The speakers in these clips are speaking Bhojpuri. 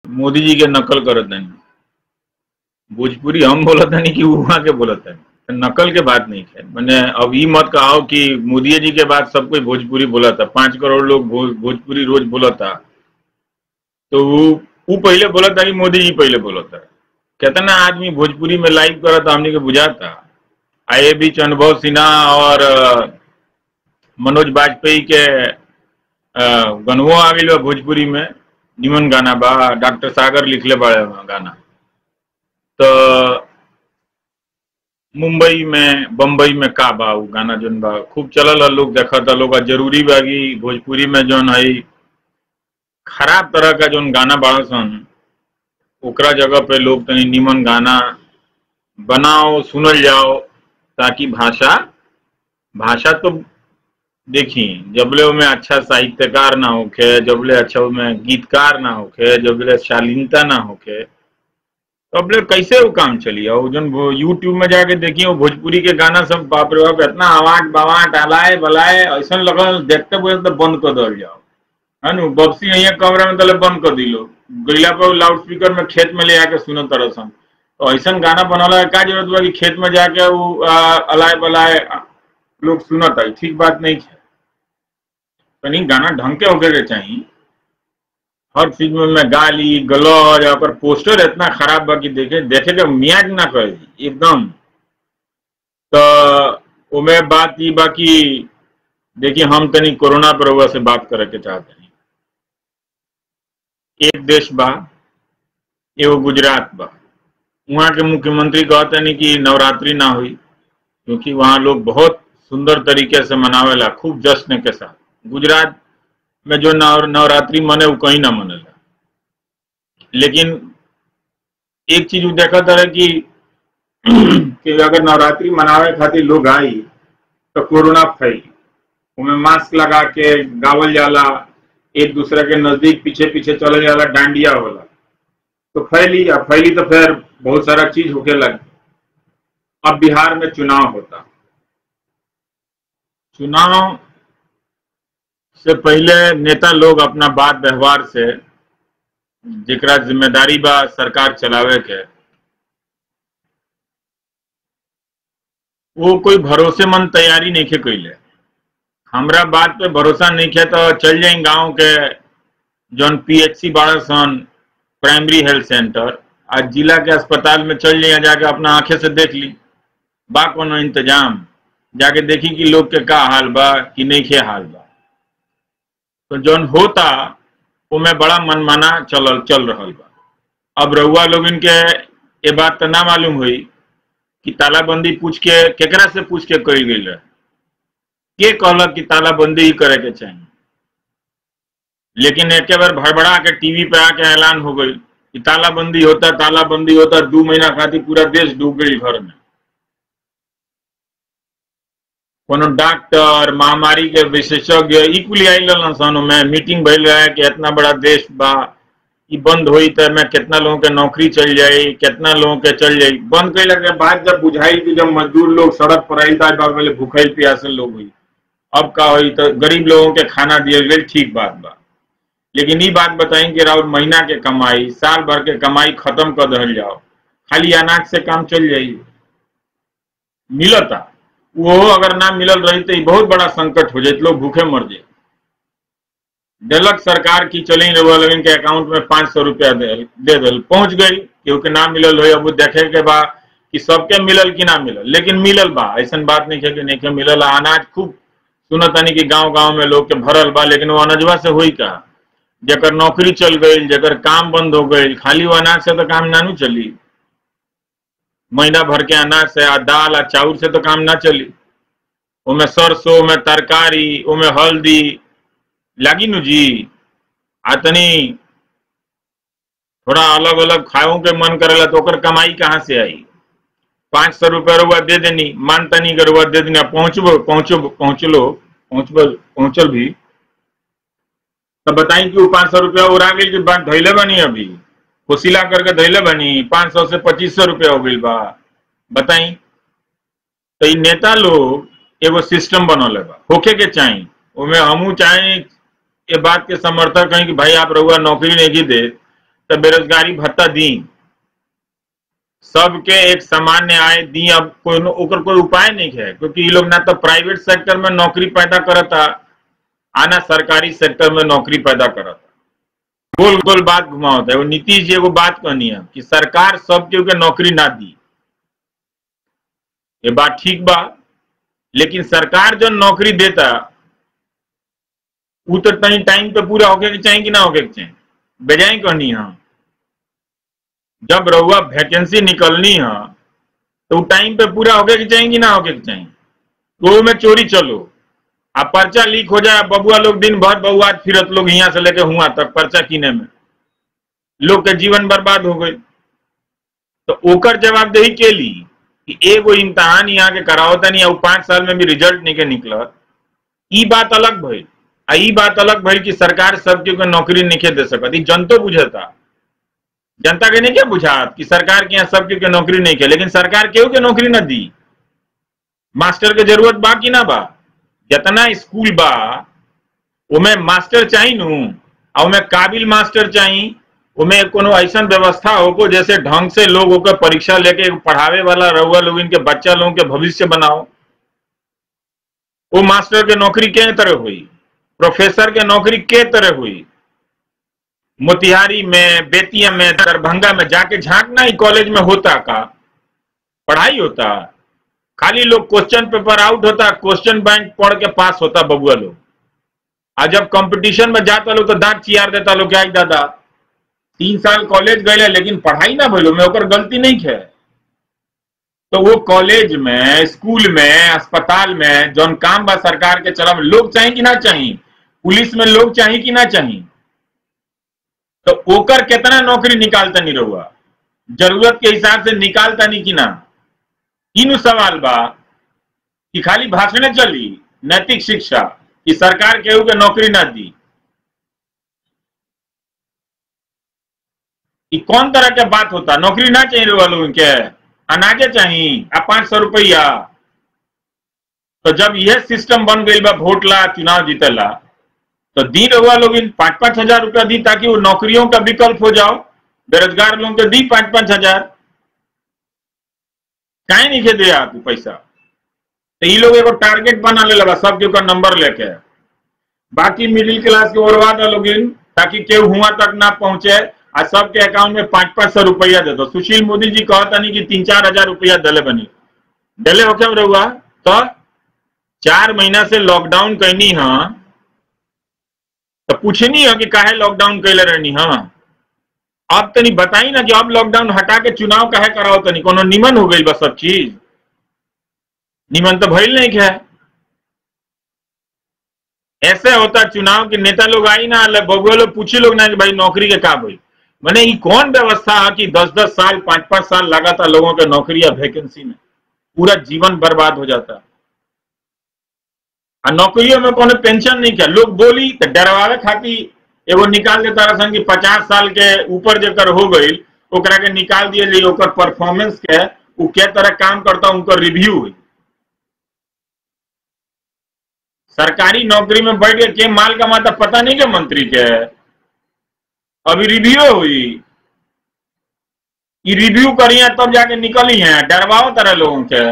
मोदी जी के नकल करत नहीं। भोजपुरी हम बोलत नहीं कि वहां के बोलत है, नकल के बात नहीं है। मैंने अब ये मत कहो कि मोदी जी के बाद सब कोई भोजपुरी बोला था, 5 करोड़ लोग भोजपुरी रोज बोला था। तो वो पहले बोला था कि मोदी जी पहले बोला था। कितना आदमी भोजपुरी में लाइव करा था हमने के बुझा था। आए बीच अनुभव सिन्हा और मनोज बाजपेयी के गनवो आ गई बा भोजपुरी में, निमन गाना बा, डॉक्टर सागर लिखले बड़े गाना। तो मुंबई में बम्बई में का बा उ गाना जोन बा खूब चलल है, लोग देखा था लोग। जरूरी बा कि भोजपुरी में जोन है खराब तरह का जोन गाना बाड़ा सन, ओकरा जगह पे लोग तनी निमन गाना बनाओ, सुनल जाओ, ताकि भाषा भाषा तो देखी जबले में अच्छा साहित्यकार ना होखे, जबले अच्छा में गीतकार ना होखे, जबले शालीनता ना होखे, तो अब कैसे वो काम चली। और जन यूट्यूब में जाके देखिए वो भोजपुरी के गाना सब बाप रे बाप, इतना आवाज बवाट अलाए बलाए, ऐसा लगल देखते हुए तो बंद कर दल जाओ है नु। बक्सी यहाँ कमरा में तले बंद कर दिलो, गैला पर लाउड स्पीकर में खेत में ले आके सुनो तरसन। तो ऐसा गाना बनाला का जरूरत बा कि खेत में जाके वो अलाए बलाए लोग सुनता है, ठीक बात नहीं है। कहीं गाना ढंग के होके चाहिए। हर चीज में मैं गाली गलौज और पोस्टर इतना खराब बा कि देखे देखे के मियाज ना करे एकदम। तो उमे बात ये बाकी देखिए, हम तनी कोरोना पर हुआ से बात करे के चाहते हैं। एक देश बा, एगो गुजरात बा। वहाँ के मुख्यमंत्री कहते नहीं कि नवरात्रि ना हुई, क्योंकि वहाँ लोग बहुत सुंदर तरीके से मनावेला, खूब जश्न के साथ। गुजरात में जो नवरात्रि मने वो कहीं ना मनेला। लेकिन एक चीज देखा था कि अगर नवरात्रि मनावे खातिर लोग आई तो कोरोना फैली। उनमें मास्क लगा के गावल जाला, एक दूसरे के नजदीक पीछे पीछे चले जाला, डांडिया होला, तो फैली। अब फैली तो फिर बहुत सारा चीज होके लगी। अब बिहार में चुनाव होता, चुनाव से पहले नेता लोग अपना बात व्यवहार से, जेकरा जिम्मेदारी बा सरकार चलावे के, वो कोई भरोसेमंद तैयारी नहीं के कैले। हमरा बात पे भरोसा नहीं किया तो चल जाए गांव के जौन पीएचसी बाड़ा सन, प्राइमरी हेल्थ सेंटर, आज जिला के अस्पताल में चल जाए, जाके अपना आंखें से देख ली बा कोनो इंतजाम, जाके देखी कि लोग के का हाल बा कि नहीं के हाल बा। तो जौन होता वो में बड़ा मनमाना चल रहा बा। अब रउआ लोग इनके ये बात तो ना मालूम हुई कि तालाबंदी पूछ के केकरा से पूछ के कही गई है, के कहलक कि तालाबंदी ही करे के चाहिए। लेकिन एक बार भड़बड़ा के टीवी पे आके ऐलान हो गई कि तालाबंदी होता, तालाबंदी होता। 2 महीना खातिर पूरा देश डूब गई घर में। कोनो डॉक्टर, महामारी के विशेषज्ञ इक्वली आई सन में मीटिंग भइल रहा है कि इतना बड़ा देश बा, ये बंद हुई तो मैं कितना लोगों के नौकरी चल जाये, कितना लोगों के चल जाये। बंद कैला के बाद जब बुझाई कि जब मजदूर लोग सड़क पर आयल था, भूखल प्यासल लोग हुई, अब का हुई तो गरीब लोगों के खाना दिए गए, ठीक बात बा। लेकिन ये बात बताई कि राउर महीना के कमाई, साल भर के कमाई खत्म कर दहल जाओ, खाली अनाज से काम चल जाये। मिलता वो अगर ना मिलल रही तो बहुत बड़ा संकट हो जाए, लोग भूखे मर जाए। दिलक सरकार की चली लोगन के अकाउंट में 500 रुपया दे दिल, पहुंच गई, क्योंकि ना मिलल हो। अब देखे के बा कि सबके मिलल कि ना मिलल, लेकिन मिलल बा। ऐसा बात नहीं है कि नहीं के मिलल। अनाज खूब सुनतानी कि गांव गांव में लोग के भरल बा, लेकिन वो अनजवा से हुई का, जकर नौकरी चल गई, जकर काम बंद हो गई। खाली वो अनाज से तो काम ना चली, महीना भर के अनाज से, दाल आ चाउर से तो काम ना चली। उमें सरसों में तरकारी, उमें हल्दी लागी नु जी। आतनी थोड़ा अलग अलग खाओ के मन करेला तो ओकर कमाई कहाँ से आई। 500 रुपया रुआ दे देनी, मानतनी के रुआ दे देनी, पहुंचल भी तो बताई कि वो 500 रुपया उड़ा गई कि बात धैले बनी, अभी कोशिला करके धैले बनी, 500 से 2500 रुपया हो गई बा। बताई तो नेता लोग एगो सिस्टम बनौले बा, होके के चाहिए। उमें हमू चाहे ये बात के समर्थक कहीं कि भाई आप रहुआ नौकरी नहीं दे तो बेरोजगारी भत्ता दी, सबके एक सामान्य आय दी। अब कोई उपाय नहीं है, क्योंकि ये लोग ना तो प्राइवेट सेक्टर में नौकरी पैदा करता, आना सरकारी सेक्टर में नौकरी पैदा करता। गोल गोल बात घुमावता है। वो नीतीश जी को बात कहनी है कि सरकार सब केहू के नौकरी ना दी, ये बात ठीक बा, लेकिन सरकार जो नौकरी देता वो तो तनी टाइम पे पूरा होके के चाहिए कि ना होके के चाहिए। बजाय कहनी है जब रहुआ वैकेंसी निकलनी है तो टाइम पे पूरा होके के चाहिए कि ना होके के चाहिए। तो में चोरी चलो, अब पर्चा लीक हो जाए, बबुआ लोग दिन भर बउआ फिरत लोग यहाँ से लेके हुआ तक पर्चा कीने में, लोग के जीवन बर्बाद हो गई। तो ओकर जवाबदेही के ली कि एगो इम्तहान यहाँ के करावता नहीं, 5 साल में भी रिजल्ट नहीं के निकलत, ई बात अलग भइल। ई बात अलग भइल कि सरकार सबके नौकरी नहीं दे सकत। जनतो बुझता, जनता के नहीं क्या बुझात कि सरकार के यहाँ सबके के नौकरी नहीं के, लेकिन सरकार केहू के नौकरी न दी। मास्टर के जरूरत बा कि ना बा? जितना स्कूल बा उमें मास्टर चाहिए नू, उमें काबिल मास्टर चाहिए, उमें कोनो ऐसा व्यवस्था हो जैसे ढंग से लोग होकर परीक्षा लेके पढ़ावे वाला रहुआ लोग इनके बच्चा लोगों के भविष्य बनाओ। वो मास्टर के नौकरी के तरह हुई, प्रोफेसर के नौकरी के तरह हुई। मोतिहारी में, बेतिया में, दरभंगा में जाके झांकना ही कॉलेज में होता का पढ़ाई होता, खाली लोग क्वेश्चन पेपर आउट होता, क्वेश्चन बैंक पढ़ के पास होता बबुआ लोग। आज जब कंपटीशन में जाता लोग तो दांत चियार देता लोग, क्या दादा 3 साल कॉलेज गए लेकिन पढ़ाई ना भइलो, में ओकर गलती नहीं है। तो वो कॉलेज में, स्कूल में, अस्पताल में जौन काम बा सरकार के चला लोग चाहिए कि ना चाहिए, पुलिस में लोग चाहिए कि ना चाहिए, तो ओकर कितना नौकरी निकालता नहीं रहुआ, जरूरत के हिसाब से निकालता नहीं कि ना। इन सवाल बा कि खाली भाषण चली नैतिक शिक्षा कि सरकार केहू के नौकरी ना दी। कि कौन तरह के बात होता? नौकरी ना चाहिए रहुआ लोगों के, अनाजे चाहिए, 500 रुपया। तो जब यह सिस्टम बन गई बा वोट ला चुनाव जीतेला, तो दी रहुआ लोग इन 5-5 हजार रुपया दी ताकि वो नौकरियों का विकल्प हो जाओ। बेरोजगार लोगों को दी 5-5 हजार, कहीं नहीं दे आप पैसा। तो ये लोग एगो टारगेट बना ले लगा सबके ऊपर नंबर लेके, बाकी मिडिल क्लास के ओरवा लोग ताकि केहू हुआ तक ना पहुंचे, और सबके अकाउंट में 500-500 रुपया दे दो। सुशील मोदी जी कहता नहीं कि 3-4 हजार रुपया दले बनी, दले हो क्या रहुआ? तो 4 महीना से लॉकडाउन कहनी है, तो पूछनी है कि काहे लॉकडाउन कैले रहनी है। अब तनी बताई ना कि अब लॉकडाउन हटा के चुनाव काहे कराओ, तनी कोनो निमन हो गई बस सब चीज, निमन तो भइल नहीं है। ऐसे होता चुनाव के नेता लोग आई ना, बबुआ लोग पूछी लोग ना कि भाई नौकरी के का भाई, मैंने ये कौन व्यवस्था है कि 10-10 साल 5-5 साल लगातार लोगों के नौकरी या वैकेंसी में पूरा जीवन बर्बाद हो जाता। और नौकरियों में कोनो पेंशन नहीं किया, लोग बोली तो डरवावे खातिर एगो निकाल देता रसन कि 50 साल के ऊपर जकर हो गई ओकरा के निकाल दिए लिए, ओकर परफॉर्मेंस के वो क्या तरह काम करता उनका रिव्यू हुई। सरकारी नौकरी में बैठ के के माल कमाता पता नहीं के मंत्री के, अभी रिव्यू हुई, ये रिव्यू करिए तब जाके निकली है। डरवाओ तरह लोगों के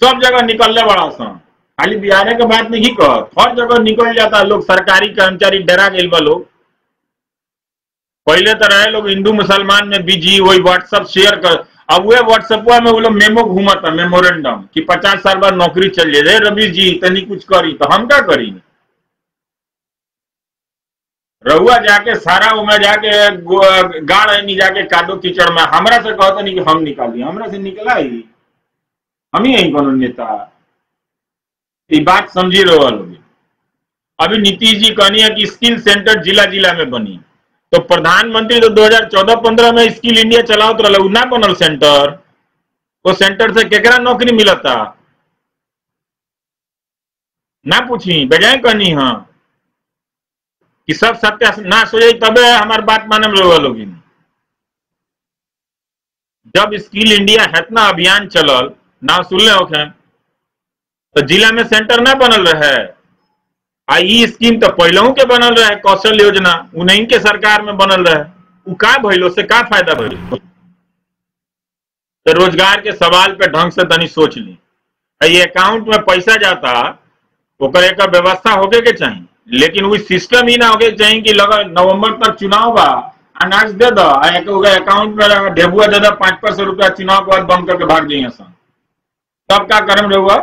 सब जगह निकलने बड़ा सन, खाली बिहार के बात नहीं कह, हर जगह निकल जाता लोग। सरकारी कर्मचारी डरा गए बा लोग। पहले तो रहे लोग हिंदू मुसलमान में बिजी, वही व्हाट्सएप शेयर कर, अब वह व्हाट्सएप में वो लोग मेमो घूमता, मेमोरेंडम कि 50 साल बाद नौकरी चल जाए, रवि जी तनी कुछ करी, तो हम क्या करी? रहुआ जाके सारा उमें जाके गाड़ नहीं जाके कादो कीचड़ में हमरा से कहते नहीं कि हम निकाली, हमरा से निकला ही हम ही यही कोनो नेता। ये बात समझी रहो लोग। अभी नीतीश जी कहनी है कि स्किल सेंटर जिला जिला में बनी, तो प्रधानमंत्री तो 2014-15 में स्किल इंडिया चलाओ तो ना बनल सेंटर, वो सेंटर से केकरा नौकरी मिला था ना पूछी। बजाय कहनी है कि सब सत्यानाश हो जाए तबे हमारी बात माने लोग। जब स्किल इंडिया हेतना अभियान चलल ना सुनले होखे, तो जिला में सेंटर ना बनल रहे। आई स्कीम तो पहलू के बनल रहे, कौशल योजना उन्हीं के सरकार में बनल रहे। उ का भइलो से का फायदा भइल? तो रोजगार के सवाल पे ढंग से तनी सोच ली। ये अकाउंट में पैसा जाता ओकर एक व्यवस्था होके के चाहिए, लेकिन वो सिस्टम ही ना होके चाहिए कि लगा नवंबर तक चुनाव बा अनाज दे दो अकाउंट में ढेबुआ दे दो 500 रुपया चुनाव के बाद बंद करके भाग जाइए सन। तब का करम रहुआ?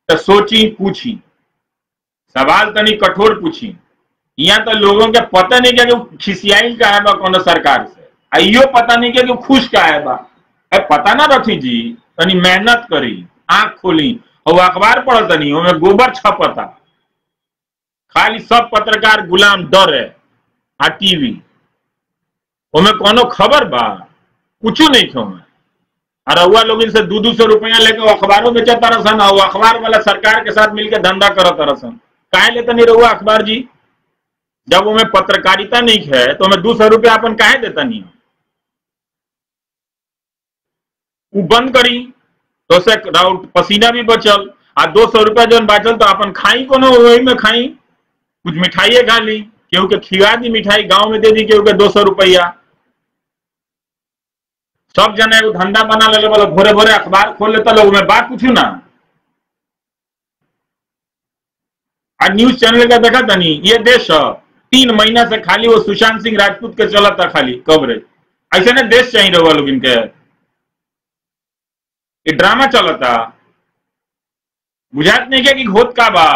तो सोची पूछी, सवाल तनी कठोर पूछी। यहाँ तो लोगों के पता नहीं क्या कि खिसियाई का है बा कोनो सरकार से, आइयो पता नहीं क्या कि खुश का है बा। पता ना रखी जी, तनी मेहनत करी, आंख खोली और अखबार पढ़ तनी हमें गोबर छपता। खाली सब पत्रकार गुलाम डर है आ टीवी हमें कोनो खबर बा कुछ नहीं क्यों में। और हुआ लोग इनसे 200 रुपया लेके अखबारों बेचा तरसन और अखबार वाला सरकार के साथ मिलकर धंधा करो तरसन। काहे लेते नहीं रहुआ अखबार जी? जब हमें पत्रकारिता नहीं है तो हमें 200 रुपया अपन काहे देता नहीं? वो बंद करी तो से पसीना भी बचल आ 200 रुपया जो बचल तो अपन खाई को ना वही में खाई, कुछ मिठाई खा ली, केहू के खिला दी मिठाई, गांव में दे दी केहू के 200 रुपया। सब जना एगो धंधा बना ले बोला भोरे भोरे अखबार खोल लेता लोग में बात पूछू ना। आज न्यूज चैनल का देखा था नहीं, ये देश 3 महीना से खाली वो सुशांत सिंह राजपूत के चला था खाली कवरेज। ऐसे ना देश चाहिए रहुआ लोग इनके, ये ड्रामा चलता बुझात नहीं क्या कि घोत का बा।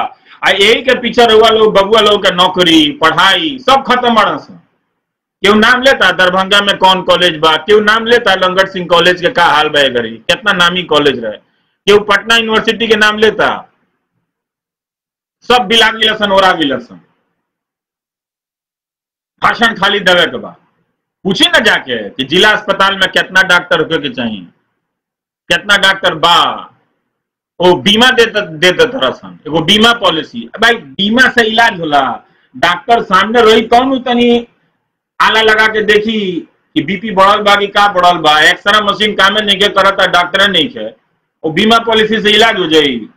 यही के पीछे रहुआ लोग बबुआ लोग के नौकरी पढ़ाई सब खत्म बड़ा सा। क्यों नाम लेता दरभंगा में कौन कॉलेज बा, क्यों नाम लेता लंगट सिंह कॉलेज के का हाल बा गरी, कितना नामी कॉलेज रहे, क्यों पटना यूनिवर्सिटी के नाम लेता, सब बिला गिलसन ओरा गिलसन। भाषण खाली देवे के बा। पूछे ना जाके कि जिला अस्पताल में कितना डॉक्टर होके के चाहिए, कितना डॉक्टर बा, वो बीमा देते तरसन एगो बीमा पॉलिसी। भाई बीमा से इलाज होला, डॉक्टर सामने रही कौन तनी आला लगा के देखी कि बीपी बढ़ल बा कि का बढ़ल बा, एक्सरा मशीन कामे नहीं के करता डॉक्टर नहीं के, वो बीमा पॉलिसी से इलाज हो जाई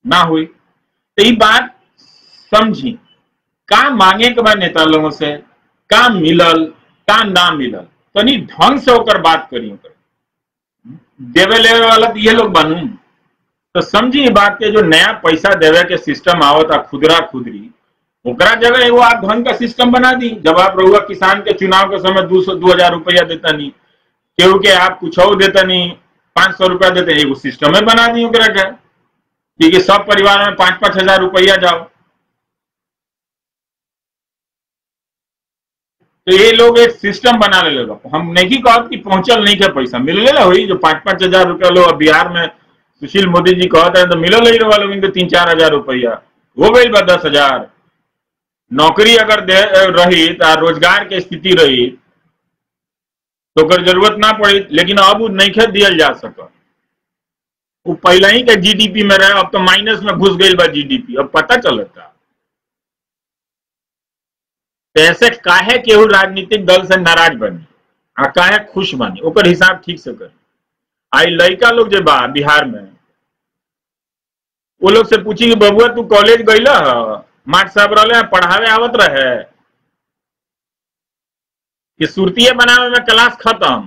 ना हुई। तो ये बात समझी, का मांगे के बाद नेता लोगों से का मिलल का ना मिलल, तनी ढंग से होकर बात करी। देवे लेवे वाला तो ये लोग बनू तो समझी बात के जो नया पैसा देवे के सिस्टम आवता खुदरा खुदरी, ओकरा जगह एगो आप ढंग का सिस्टम बना दी। जब आप रहुआ किसान के चुनाव के समय 200-2000 रुपया देता नहीं, केहू के आप कुछ और देता नहीं, 500 रुपया देते, एगो सिस्टम में बना दी ओकरा के, क्योंकि सब परिवार में 5-5 हजार रुपया जाओ। तो ये लोग एक सिस्टम बना ले लो। हम नहीं कहा कि पहुंचल नहीं के पैसा मिल ले हुई जो 5-5 हजार रुपया लोग बिहार में सुशील मोदी जी कहते हैं तो मिलो ले रहा लोग इनके 3-4 हजार रुपया हो गई बा 10 हजार। नौकरी अगर दे रही तो रोजगार की स्थिति रही तो कर जरूरत ना पड़ी, लेकिन अब नहीं खे दिया जा सका। वो पहले ही के जीडीपी में रहे, अब तो माइनस में घुस गई बा जीडीपी, अब पता चलता। तो ऐसे काहे केहू राजनीतिक दल से नाराज बनी आ काहे खुश बनी, ओकर हिसाब ठीक से कर। आई लड़का लोग जो बा बिहार में वो लोग से पूछी कि बबुआ तू कॉलेज गईला मार्ट साहब रहे पढ़ावे आवत रहे कि सुरतिये बनावे में क्लास खत्म,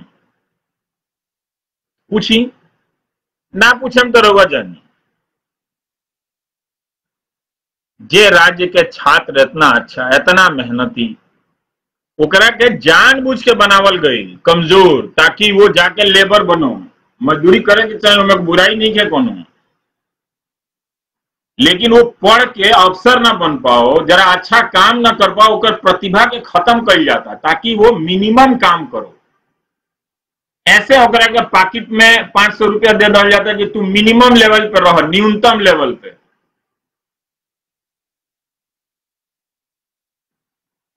पूछी ना पूछम तो रहुआ जानी। जे राज्य के छात्र इतना अच्छा इतना मेहनती ओकरा के जानबूझ के बनावल गई कमजोर ताकि वो जाके लेबर बनो, मजदूरी करे के चाहे उनमें बुराई नहीं है कोनो, लेकिन वो पढ़ के अफसर ना बन पाओ, जरा अच्छा काम ना कर पाओ, ओकर प्रतिभा के खत्म कर जाता ताकि वो मिनिमम काम करो। ऐसे ओकरा के पॉकेट में 500 रुपया दे दिया जाता है कि तू मिनिमम लेवल पे रह, न्यूनतम लेवल पे।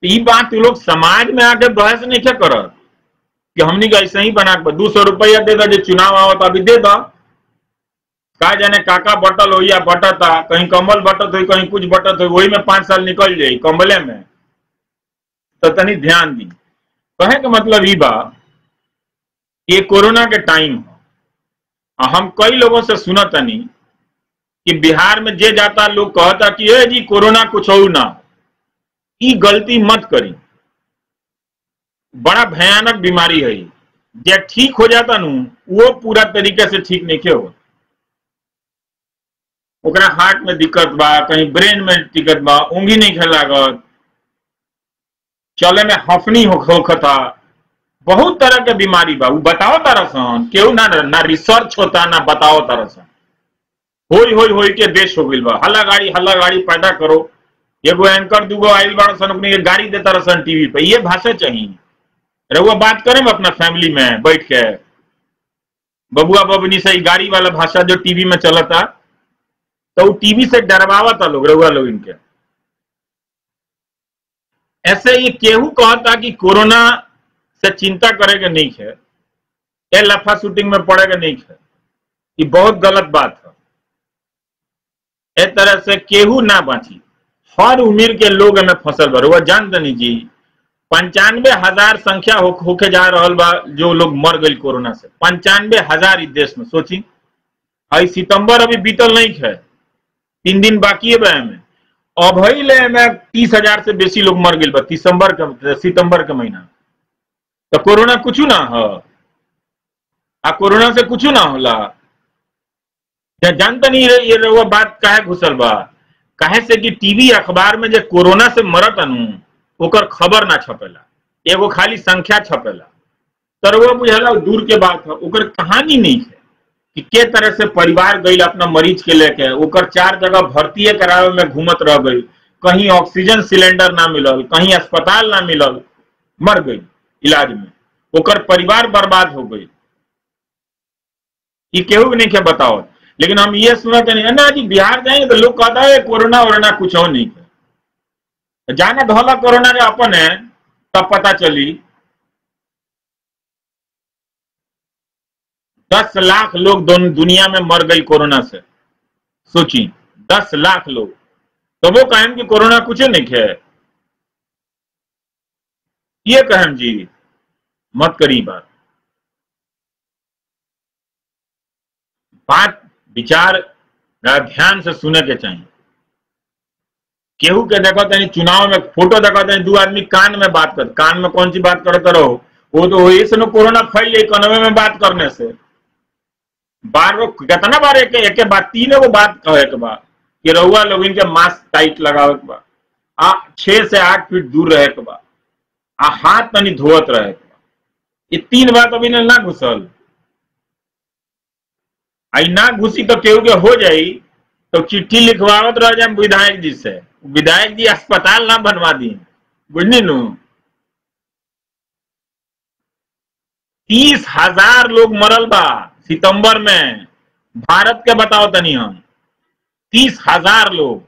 ये बात लोग समाज में आके बहस नहीं क्या कर कि हमने का ऐसे ही बना 200 रुपया दे दो जो चुनाव आओ तो अभी दे दो, का जाने काका बटल हो या बटता, कहीं कम्बल बटत हो कहीं कुछ बटत हो, वही में 5 साल निकल जाये कम्बले में। तो तनी ध्यान दी कहे का मतलब ये बा ये कोरोना के टाइम हो, हम कई लोगों से सुना तनी कि बिहार में जे जाता लोग कहता कि ए जी कोरोना कुछ हो ना, ई गलती मत करी। बड़ा भयानक बीमारी है। जे ठीक हो जाता नु वो पूरा तरीके से ठीक नहीं हो, ओकरा हार्ट में दिक्कत बा, कहीं ब्रेन में दिक्कत बा, ऊँघी नहीं खे लागत, चले में हफनी होखता, बहुत तरह के बीमारी बा। बताओ तरसन केहू ना रिसर्च होता ना बताओ तरसन, होई के देश हो गइल बा। हल्ला गाड़ी पैदा करो, एगो एंकर दूगो आइल बाड़ सन अपने गाड़ी देता रसन टीवी पे, ये भाषा चाहिए। रहुआ बात करें अपना फैमिली में बैठ के, बबुआ बबनी से गाड़ी वाला भाषा जो टीवी में चलता, तो टीवी से डरवावता लोग, रहुआ लोग इनके। ऐसे ये केहू कहता कि कोरोना से चिंता करेगा नहीं है, ये लफा शूटिंग में पड़ेगा नहीं है, ये बहुत गलत बात है। इस तरह से केहू ना बाची, हर उम्र के लोग हमें फसल बा। रहुआ जानते नहीं जी, 95,000 संख्या होके जा रहा बा जो लोग मर गए कोरोना से। 95,000 इस देश में, सोची। आई सितंबर अभी बीतल नहीं है, 3 दिन बाकी है में, अब में 30,000 से बेसी लोग मर गए बा सितंबर के महीना। तो कोरोना कुछ ना हो, आ कोरोना से कुछ ना होला। जानता नहीं ये रहुआ बात काहे घुसल बा, काहे से कि टीवी अखबार में जो कोरोना से मरत अनु ओकर खबर ना छपेला, एगो खाली संख्या छपेला। तरवा बुझला दूर के बात है, ओकर कहानी नहीं है कि के तरह से परिवार गई अपना मरीज के लेके, ओकर 4 जगह भर्ती करावे में घूमत रह गई, कहीं ऑक्सीजन सिलेंडर ना मिलल, कहीं अस्पताल ना मिलल, मर गई इलाज में, ओकर परिवार बर्बाद हो गई। ये केहू भी नहीं के बताओ। लेकिन हम ये सुनते नहीं ना जी, बिहार जाएंगे तो लोग कहता है कोरोना वोरोना कुछ हो नहीं है। जाने धोला कोरोना जो अपन है तब पता चली 10 लाख लोग दुनिया में मर गई कोरोना से। सोची 10 लाख लोग, तो वो कहें कि कोरोना कुछ नहीं है, ये कहें जी मत करी बात विचार ध्यान से सुने के चाहिए। केहू के देखो तनी चुनाव में फोटो देखो तनी 2 आदमी कान में बात कर, कान में कौन सी बात करते रहो, वो तो इसने कोरोना फैल गई कनवे में बात करने से। बार कितना बार एक बात 3 गो बात कहे के बाद कि रहुआ लोग इनके मास्क टाइट लगावे के बाद, 6 से 8 फीट दूर रहे के बाद, हाथ तनी धोवत रहे के बाद, ये 3 बात अभी ना घुसल। आई ना घुसी तो केहू के हो जाई तो चिट्ठी लिखवावत रह जाए विधायक जी से, विधायक जी अस्पताल ना बनवा दी, बुझनी नु। 30,000 लोग मरल बा सितंबर में भारत के, बताओ तनी हम 30,000 लोग,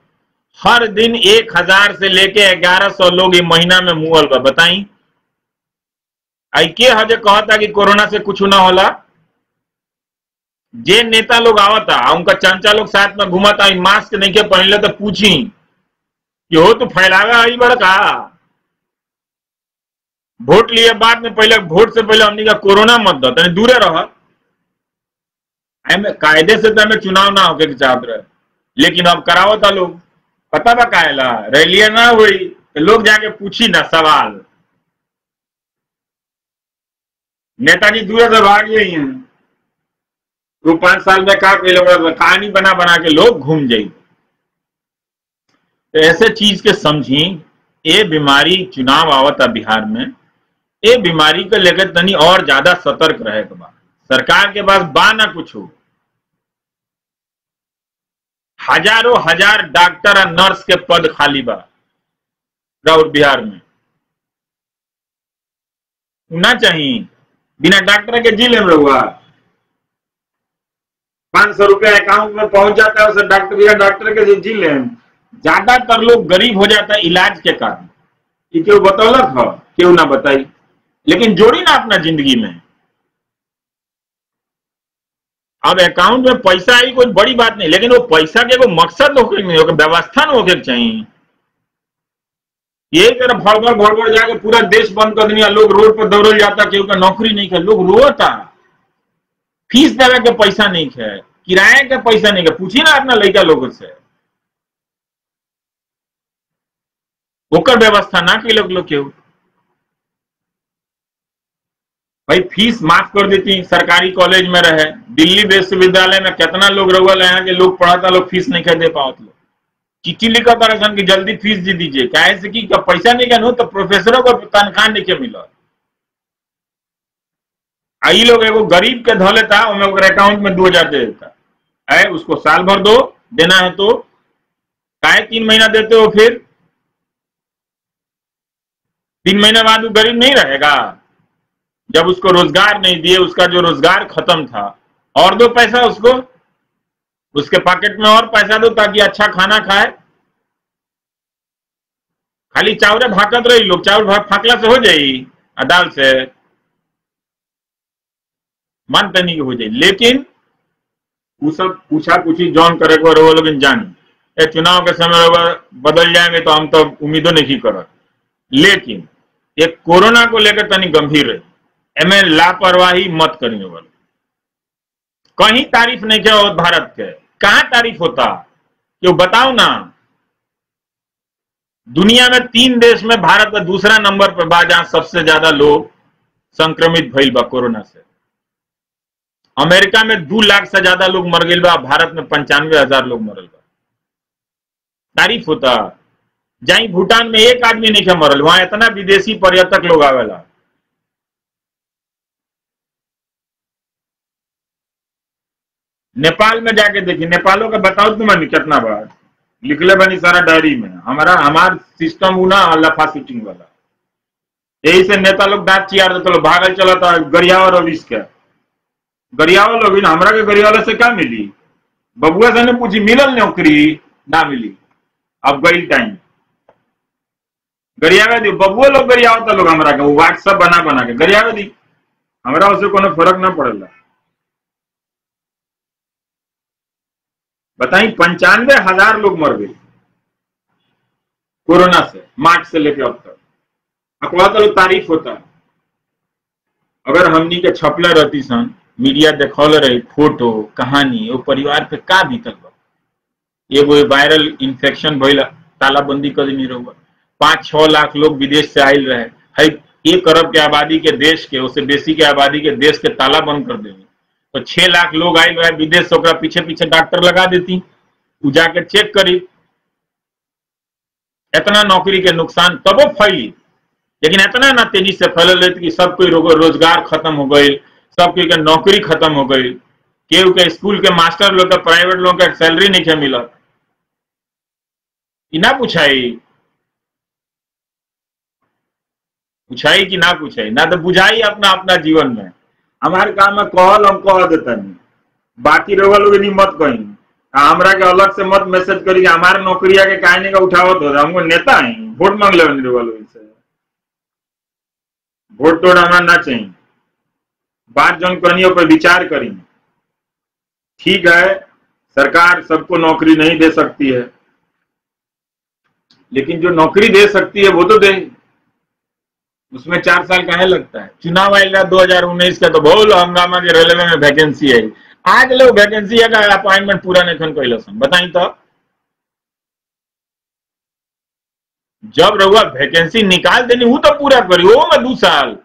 हर दिन 1,000 से लेके 1100 लोग ये महीना में मुअल बा। बताई आई के हजे कहता कि कोरोना से कुछ ना होला। जे नेता लोग आवता उनका चंचा लोग साथ में घुमाता, मास्क नहीं के पहले तो पूछी कि हो तो फैलावा आई बड़का वोट लिए बाद में, पहले वोट से पहले हमने का कोरोना मत दो, तनी दूरे रह। कायदे से तो हमें चुनाव ना होके चाहत रहे, लेकिन अब करावता लोग, पता बा काहेला रैलियां ना हुई तो लोग जाके पूछी ना सवाल, नेताजी दूर से भाग गई हैं, वो 5 साल में का कहानी बना बना के लोग घूम जाए। तो ऐसे चीज के समझी, ये बीमारी चुनाव आवता बिहार में, ये बीमारी को लेकर तनी और ज्यादा सतर्क रहे के बा। सरकार के पास बा ना कुछ हो, हजारों हजार डॉक्टर और नर्स के पद खाली बा और बिहार में ना चाहिए। बिना डॉक्टर के जी ले रहुआ 500 रुपया अकाउंट में पहुंच जाता है, उसे डॉक्टर बिना डॉक्टर के जी ले। ज्यादातर लोग गरीब हो जाता है इलाज के कारण, क्यों बतौलक हो, क्यों ना बताई, लेकिन जोड़ी ना अपना जिंदगी में। अब अकाउंट में पैसा आई कोई बड़ी बात नहीं, लेकिन वो पैसा के कोई मकसद होकर नहीं होगा, व्यवस्था न होकर चाहिए। ये तरह भड़बड़ जाके पूरा देश बंद कर दिया, लोग रोड पर दौड़ जाता, केहू का नौकरी नहीं कर, लोग रोता, फीस देवे के पैसा नहीं है, किराए के पैसा नहीं है। पूछिए ना अपना लड़का लोगों से, ओकर व्यवस्था ना के लोग केहू। भाई फीस माफ कर देती, सरकारी कॉलेज में रहे। दिल्ली विश्वविद्यालय में कितना लोग रहुआ यहाँ के लोग पढ़ाता, लोग फीस नहीं दे पाओ, लोग चिट्ठी लिखा तरह की जल्दी फीस दे दीजिए, काहे से कि पैसा नहीं कहनो तो प्रोफेसरों को तनख्वाह नहीं के मिला। आई लोग एगो गरीब के धो लेता, अकाउंट में 2000 दे देता है, उसको साल भर दो, देना है तो काहे 3 महीना देते हो, फिर 3 महीने बाद वो गरीब नहीं रहेगा। जब उसको रोजगार नहीं दिए, उसका जो रोजगार खत्म था, और दो पैसा उसको, उसके पॉकेट में और पैसा दो ताकि अच्छा खाना खाए। खाली चावल भाकत रही लोग, चावल फाकला से हो जाई दाल से मानते नहीं हो जाए। लेकिन वो सब पूछा पूछी जौन करे को वो लोग जानी चुनाव के समय बदल जाएंगे तो हम तो उम्मीदों नहीं कर। लेकिन एक कोरोना को लेकर तनी गंभीर है, एमे लापरवाही मत करिए वाले। कहीं तारीफ नहीं किया हो भारत के, कहां तारीफ होता क्यों बताओ ना। दुनिया में 3 देश में भारत का दूसरा नंबर पर बा जहां सबसे ज्यादा लोग संक्रमित भइल बा कोरोना से। अमेरिका में 2 लाख से ज्यादा लोग मर गए बा, भारत में 95,000 लोग मरल बा। तारीफ होता। जाई भूटान में 1 आदमी नहीं मरल, वहां इतना विदेशी पर्यटक लोग आवेला। नेपाल में जाके देखिए, नेपालों का बताओ तुम कितना बार लिखले बनी सारा डायरी में। हमार सिस्टम ना लफा सीटिंग वाला, यही से नेता लोग दांत चियार देते लोग भागल चला था गरियावा रविश के। गरियावा लोग हमरा के गरियावाला से क्या मिली, बबुआ से ने पूछी मिलल नौकरी ना मिली। अब गई टाइम गरियावे दी, बबुआ लोग गरियावता लोग हमरा के व्हाट्सएप बना बना के गरियावे दी, हमरा उससे कोनो फर्क ना पड़ेला। बताई 95,000 लोग मर गए कोरोना से, मार्च से लेकर अब तक। अखबार तो तारीफ होता है। अगर हमनी के छपले रहती सन, मीडिया देखौले रही फोटो कहानी, वो परिवार पे का बीतल बा। एगो वायरल इन्फेक्शन भइल, तालाबंदी कर नहीं रहुआ, 5-6 लाख लोग विदेश से आयल रहे है। 1 अरब के आबादी के देश के, उससे बेसी के आबादी के देश के ताला बंद कर देंगे तो 6 लाख लोग आयल रहे विदेश से, पीछे पीछे डॉक्टर लगा देती, वो जाके चेक करी। इतना नौकरी के नुकसान तबो फैली, लेकिन इतना ना तेजी से फैल रही कि सब कोई रोजगार खत्म हो गई, सब कोई के नौकरी खत्म हो गई, केहू के स्कूल के मास्टर लोग के, प्राइवेट लोग के सैलरी नहीं के मिला। ना पूछाई कि ना पूछाई, ना तो बुझाई अपना अपना जीवन में। हमारे काम में कहल हम कह देता नहीं, बाकी रोगा लोग नहीं मत कहीं। हमरा के अलग से मत मैसेज करी कि हमारे नौकरिया के कहने का उठावत हो, हमको नेता है वोट मांग ले रोगा लोग से। वोट तोड़ हमारा ना चाहिए, बात जन करनी पर विचार करी। ठीक है, सरकार सबको नौकरी नहीं दे सकती है, लेकिन जो नौकरी दे सकती है वो तो दे। उसमें 4 साल काहे लगता है। चुनाव आएगा 2019 का तो बहुत हंगामा के रेलवे में वैकेंसी है, आज लोग वैकेंसी का अपॉइंटमेंट पूरा नहीं कैल। बताई तो जब रहुआ वैकेंसी निकाल देनी वो तो पूरा करी, वो में 2 साल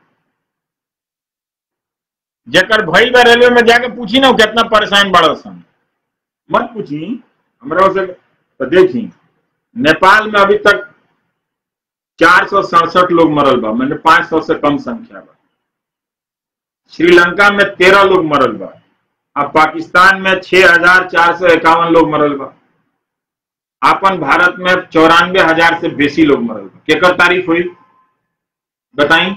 जकर भाई बा रेलवे में जाके पूछी ना कितना परेशान बड़ा सन, मत पूछी हमरा से। तो देखी नेपाल में अभी तक 467 लोग मरल बा, मैंने 500 से कम संख्या बा। श्रीलंका में 13 लोग मरल बा। अब पाकिस्तान में 6,451 लोग मरल बा। अपन भारत में 94,000 से बेसी लोग मरल बा। केकर तारीफ हुई बताई।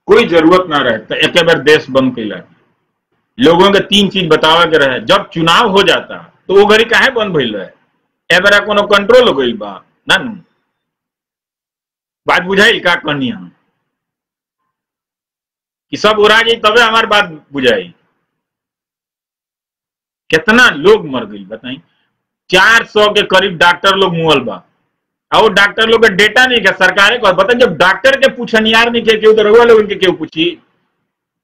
कोई जरूरत ना रहे तो एक बार देश बंद कैला। लोगों के 3 चीज बतावे के रहे, जब चुनाव हो जाता तो वो घड़ी काहे बंद भइल रहे, ए बार कोनो कंट्रोल हो गई बा ना। बात बुझाई का कहनी हम कि सब उड़ा जाए तबे हमारी बात बुझाई। कितना लोग मर गई बताई, 400 के करीब डॉक्टर लोग मुअल बा। और डॉक्टर लोग का डेटा नहीं क्या सरकार को बताए। जब डॉक्टर के पूछनियार नहीं किया, तो रहुआ लोग इनके क्यों पूछी,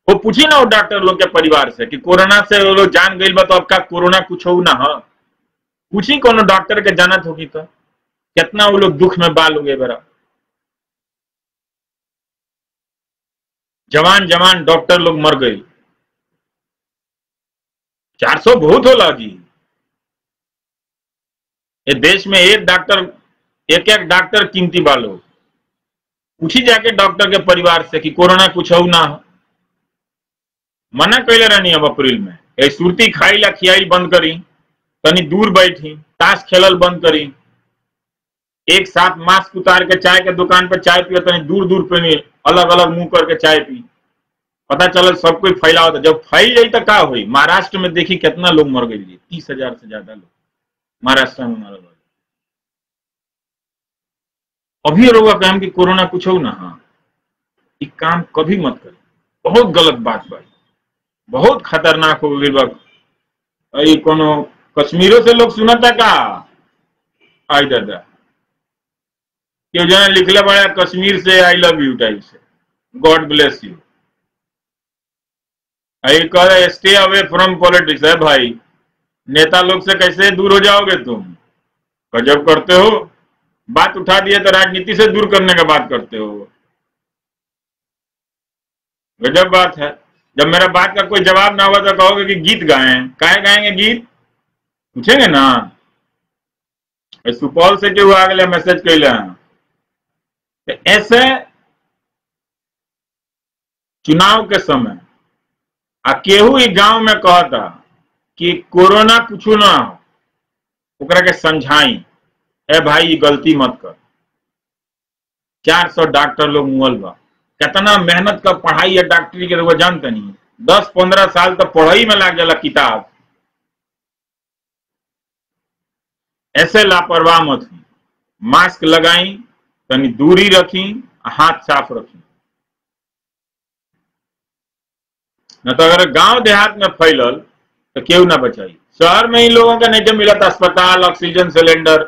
वो पूछी ना वो डॉक्टर लोग के परिवार से कि कोरोना से वो लोग जान गई बा तो अब का कोरोना कुछ हो ना हो, पूछी कोनो डॉक्टर के जानत होगी तो कितना वो लोग दुख में बाल हो गए बरा। जवान जवान डॉक्टर लोग मर गए। 400 बहुत होला जी। ये देश में एक एक डॉक्टर कीमती बालो। पूछी जाके डॉक्टर के परिवार से कि कोरोना कुछ हो ना हो। मना कैले रहनी अब अप्रैल में ए सुरती खाई ला खियाई बंद करी, तनी दूर बैठी, ताश खेलल बंद करी, एक साथ मास्क उतार के चाय के दुकान पे चाय पियो, तनी दूर दूर पे नहीं, अलग अलग मुंह करके चाय पी। पता चल सब कोई फैला होता, जब फैल जाई तो का हुई। महाराष्ट्र में देखी कितना लोग मर गए, 30,000 से ज्यादा लोग महाराष्ट्र में मर गए। अभी रोगा कहम कि कोरोना कुछ हो ना, हाँ ये काम कभी मत करें, बहुत गलत बात भाई, बहुत खतरनाक हो गई। कोनो कश्मीरों से लोग सुनता का आई दादा क्यों जना लिखले बड़ा कश्मीर से आई लव यू टाइप से, गॉड ब्लेस यू। आई कह स्टे अवे फ्रॉम पॉलिटिक्स है भाई, नेता लोग से कैसे दूर हो जाओगे तुम, गजब करते हो। बात उठा दिए तो राजनीति से दूर करने का बात करते हो, गजब बात है। जब मेरा बात का कोई जवाब ना हुआ तो कहोगे कि गीत गाएं, काहे गाएंगे गीत, पूछेंगे ना। सुपौल से क्यों आ गए मैसेज कैले हैं। ऐसे चुनाव के समय आ केहू ही गांव में कहता कि कोरोना कुछ ना हो, ओकरा के समझाई ए भाई गलती मत कर। 400 डॉक्टर लोग मुअल बा, कितना मेहनत का पढ़ाई है डॉक्टरी के, वो जानते नहीं। 10-15 साल तो पढ़ाई में लग जाला किताब। ऐसे लापरवाह मत हुई, मास्क लगाई, तनी दूरी रखी, हाथ साफ रखी। न तो अगर गांव देहात में फैलल तो क्यों ना बचाई। शहर में ही लोगों का नहीं मिला था अस्पताल, ऑक्सीजन सिलेंडर,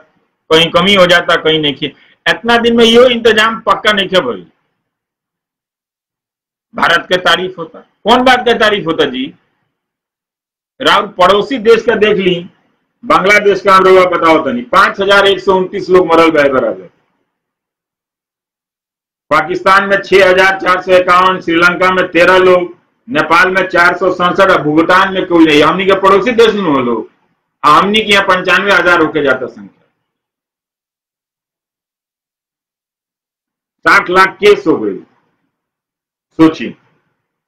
कहीं कमी हो जाता कहीं नहीं। इतना दिन में यो इंतजाम पक्का नहीं थे भाई। भारत के तारीफ होता, कौन बात का तारीफ होता जी। राउर पड़ोसी देश का देख ली, बांग्लादेश का हम लोग बताओ तो नहीं, 5,129 लोग मरल गए बराबर। पाकिस्तान में 6,451, श्रीलंका में 13 लोग, नेपाल में 467, भूटान में कोई नहीं। हमनी के पड़ोसी देश में हो लोग, हमनी के यहाँ 95,000 होके जाता संख्या। 60 लाख केस हो गई। सोचिए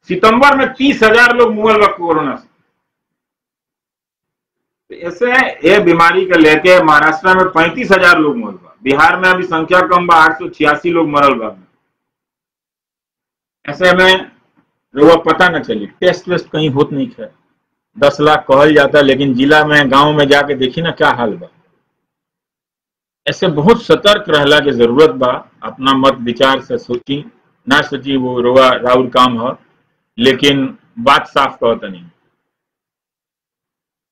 सितंबर में 30,000 लोग मुअल वक्त कोरोना से। ऐसे ये बीमारी को लेके महाराष्ट्र में 35,000 लोग मुअल बा, बिहार में अभी संख्या कम बा, 886 लोग मरल बा। ऐसे में वो पता न चली, टेस्ट वेस्ट कहीं होत नहीं है। 10 लाख कहल जाता, लेकिन जिला में गांव में जाके देखी ना क्या हाल बा। ऐसे बहुत सतर्क रहला की जरूरत बा। अपना मत विचार से सोची ना सोची वो रोवा राउर काम है, लेकिन बात साफ कहता नहीं।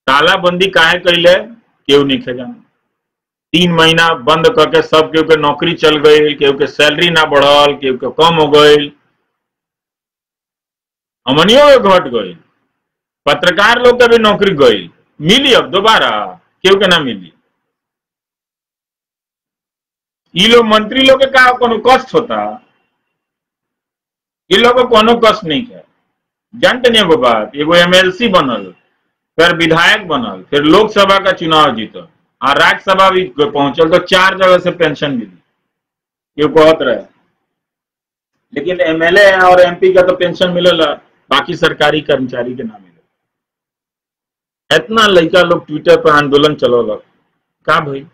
तालाबंदी काहे कैले केहू नहीं खे जाना। 3 महीना बंद करके सब केहू के नौकरी चल गई, केहू के सैलरी ना बढ़ल, केहू के कम हो गई, अमनियों के घट गई, पत्रकार लोग के भी नौकरी गई। मिली अब दोबारा केहू के ना मिली। ये लोग मंत्री लोग के का कोनो कष्ट होता, ये लोग को कोनो कष्ट नहीं है। जानते नहीं एगो बात, एगो MLC बनल, फिर विधायक बनल, फिर लोकसभा का चुनाव जीतल और राज्यसभा भी पहुंचल तो 4 जगह से पेंशन मिली, ये कहत रहे। लेकिन MLA और MP का तो पेंशन मिलल, बाकी सरकारी कर्मचारी के ना मिले। इतना लड़का लोग ट्विटर पर आंदोलन चलौलक, का भाई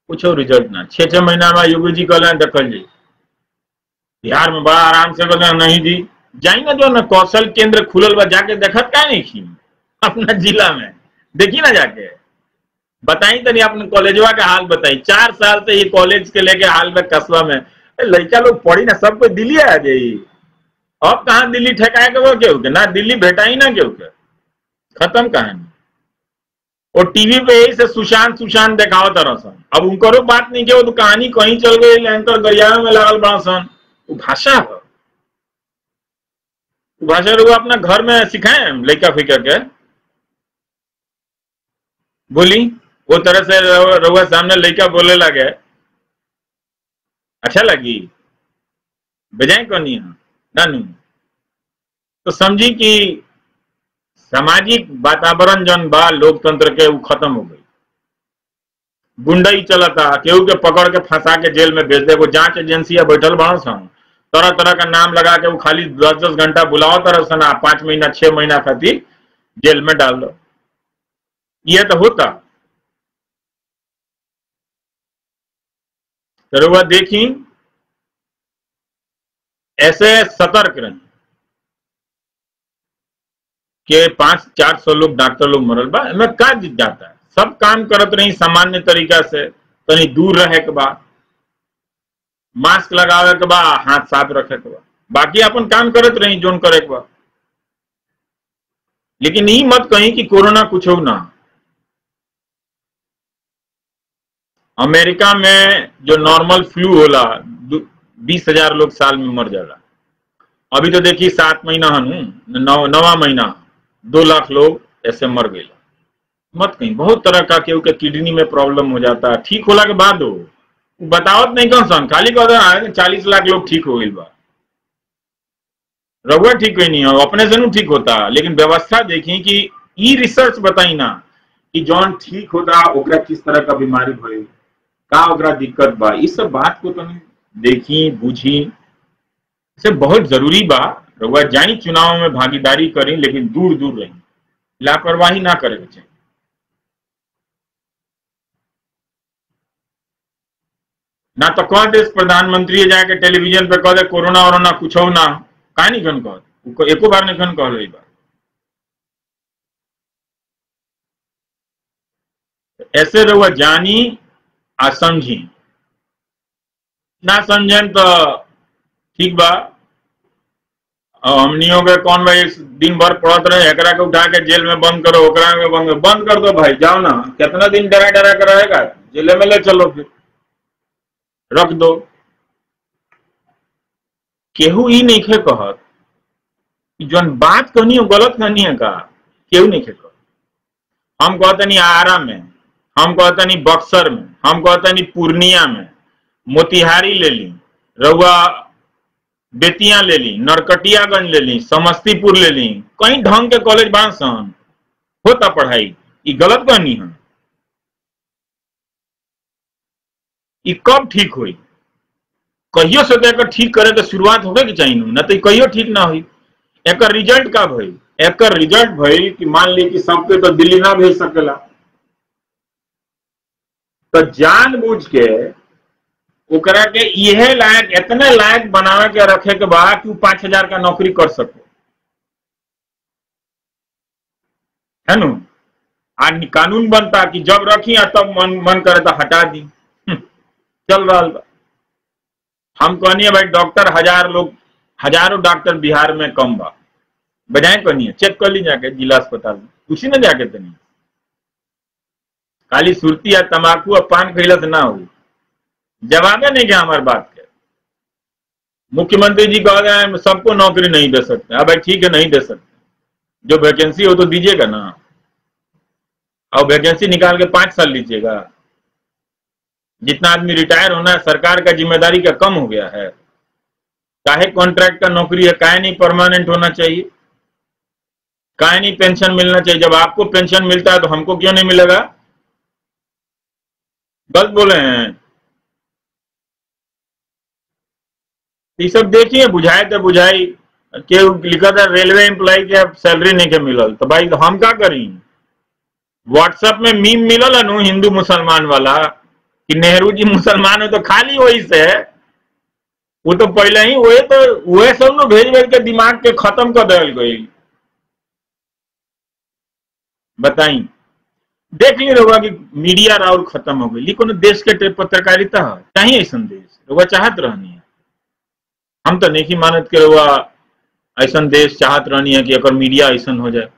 कुछ रिजल्ट ना। 6-6 महीना में योगी जी कहले देखल जी, बिहार में बड़ा आराम से कहले नहीं जी, जाई ना जो ना कौशल केंद्र खुलल बा, जाके देखत का नहीं खी अपना जिला में, देखी ना जाके बताई तनी अपने कॉलेजवा का हाल बताई। 4 साल से ये कॉलेज के लेके हाल में कस्बा में लड़का लोग पढ़ी ना, सब कोई दिल्ली आ जाई। अब कहाँ दिल्ली ठेकाए के वो केहू के ना, दिल्ली भेटा ही ना केहू के, खत्म कहानी। और टीवी पे यही से सुशांत देखाओ तरह सन। अब उनको बात नहीं के, तो कहानी कहीं चल गई, एंकर गरियावे में लगल बड़ा सन। वो भाषा है, भाषा लोग अपना घर में सिखाए लड़का फिका के बोली, वो तरह से रउआ सामने लड़का बोले लगे, अच्छा लगी बजाय कौन नानू। तो समझी कि सामाजिक वातावरण जन बा लोकतंत्र के वो खत्म हो गई। गुंडई चलता, केहू के पकड़ के फंसा के जेल में भेज दे। वो जांच एजेंसिया बैठल बड़ा सन, तरह तरह का नाम लगा के वो खाली 10-10 घंटा बुलाओ तरह सन, 5 महीना 6 महीना खातिर जेल में डाल दो। ये तो होता। तो देखी, ऐसे सतर्क रहे कि 500-400 लोग डॉक्टर लोग मरल बा, में का जीत जाता है। सब काम करत रही सामान्य तरीका से, तनी दूर रहे के बाद, मास्क लगावे के बाद, हाथ साफ रखे के बाद, बाकी अपन काम करत रही जोन करे के बाद। लेकिन ये मत कहीं कि कोरोना कुछ हो ना। अमेरिका में जो नॉर्मल फ्लू होला 20,000 लोग साल में मर जाला। अभी तो देखिए 7 महीना हनु, 9वां महीना 2 लाख लोग ऐसे मर गए। मत कहीं बहुत तरह का केहू के किडनी में प्रॉब्लम हो जाता है, ठीक होला के बाद हो बतावत नहीं कौन सन, खाली कह 40 लाख लोग ठीक हो गई बा। रघुआ ठीक कोई नहीं हो, अपने से नहीं ठीक होता। लेकिन व्यवस्था देखी कि ई रिसर्च बताई ना कि जौन ठीक होता ओकरा किस तरह का बीमारी भइल, का ओकरा दिक्कत बा, इस सब बात को तनी देखी बुझी, इसे बहुत जरूरी बा। रघुआ जानी चुनाव में भागीदारी करी, लेकिन दूर दूर रही, लापरवाही ना करे के चाहिए। ना तो कह दे प्रधानमंत्री जाके टेलीविजन पे कह दे कोरोना वोरोना कुछ हो ना, का नहीं खन कह, एको बार नहीं खन कह रही बात। ऐसे रहुआ जानी आ समझी, ना समझन तो ठीक बा। हमनियों के कौन भाई दिन भर पड़त रहे, एकरा के उठा के जेल में बंद करो, ओकरा में बंद कर दो भाई, जाओ ना, कितना दिन डरा डरा कर रहेगा, जेल में ले चलो, फिर रख दो। केहू ई नहीं खे कहत जौन बात कहनी हो गलत कहनी है का, केहू नहीं खे कहत। हम कहते नहीं आरा में, हम कहते नहीं बक्सर में, हम कहते नहीं पूर्णिया में, मोतिहारी ले ली, रउआ बेतिया ले ली, नरकटियागंज ले ली, समस्तीपुर ले ली, कहीं ढंग के कॉलेज बांसन होता पढ़ाई, ये गलत कहनी है। ये कब ठीक हुई, कहियो से तो ठीक करे के शुरुआत होगे कि चाहिए ना, तो कहियो ठीक ना हुई। एक रिजल्ट का भई, एक रिजल्ट भई कि मान ली कि सबके तो दिल्ली ना भेज सकेला, तो जानबूझ के ओकरा के यह लायक, इतने लायक बनावे के रखे के बाद कि 5,000 का नौकरी कर सको, है नु। आज कानून बनता कि जब रखी तब मन करे तो हटा दी। चल रहा बा। हम कहनी भाई डॉक्टर हजारों डॉक्टर बिहार में कम बा, बजाय कहनी चेक कर ली जाके जिला अस्पताल में, उसी ने जाके तनी खाली सुरती या तंबाकू और पान खैला से ना हो। जवाबे नहीं क्या हमारी बात के। मुख्यमंत्री जी कह रहे हैं सबको नौकरी नहीं दे सकते, अब भाई ठीक है नहीं दे सकते, जो वैकेंसी हो तो दीजिएगा ना, और वैकेंसी निकाल के 5 साल लीजिएगा। जितना आदमी रिटायर होना है, सरकार का जिम्मेदारी क्या कम हो गया है? काहे कॉन्ट्रैक्ट का नौकरी है, काहे नहीं परमानेंट होना चाहिए, काहे नहीं पेंशन मिलना चाहिए? जब आपको पेंशन मिलता है तो हमको क्यों नहीं मिलेगा? गलत बोले हैं। ये सब देखिए, बुझाए तो बुझाई के लिखा था रेलवे एम्प्लॉय के सैलरी नहीं के मिलल, तो भाई हम क्या करी? व्हाट्सएप में मीम मिलल है नु हिंदू मुसलमान वाला कि नेहरू जी मुसलमान हो, तो खाली वही से वो तो पहले ही वही सब नु भेज भेज के दिमाग के खत्म कर दिल गई। बताई देख ली रहुआ कि मीडिया राउर खत्म हो गई, लेकिन देश के पत्रकारिता चाहिए ऐसा देश रहुआ चाहत रहनी है। हम तो नहीं मानत के रहुआ ऐसा देश चाहत रहनी है कि अगर मीडिया ऐसा हो जाए,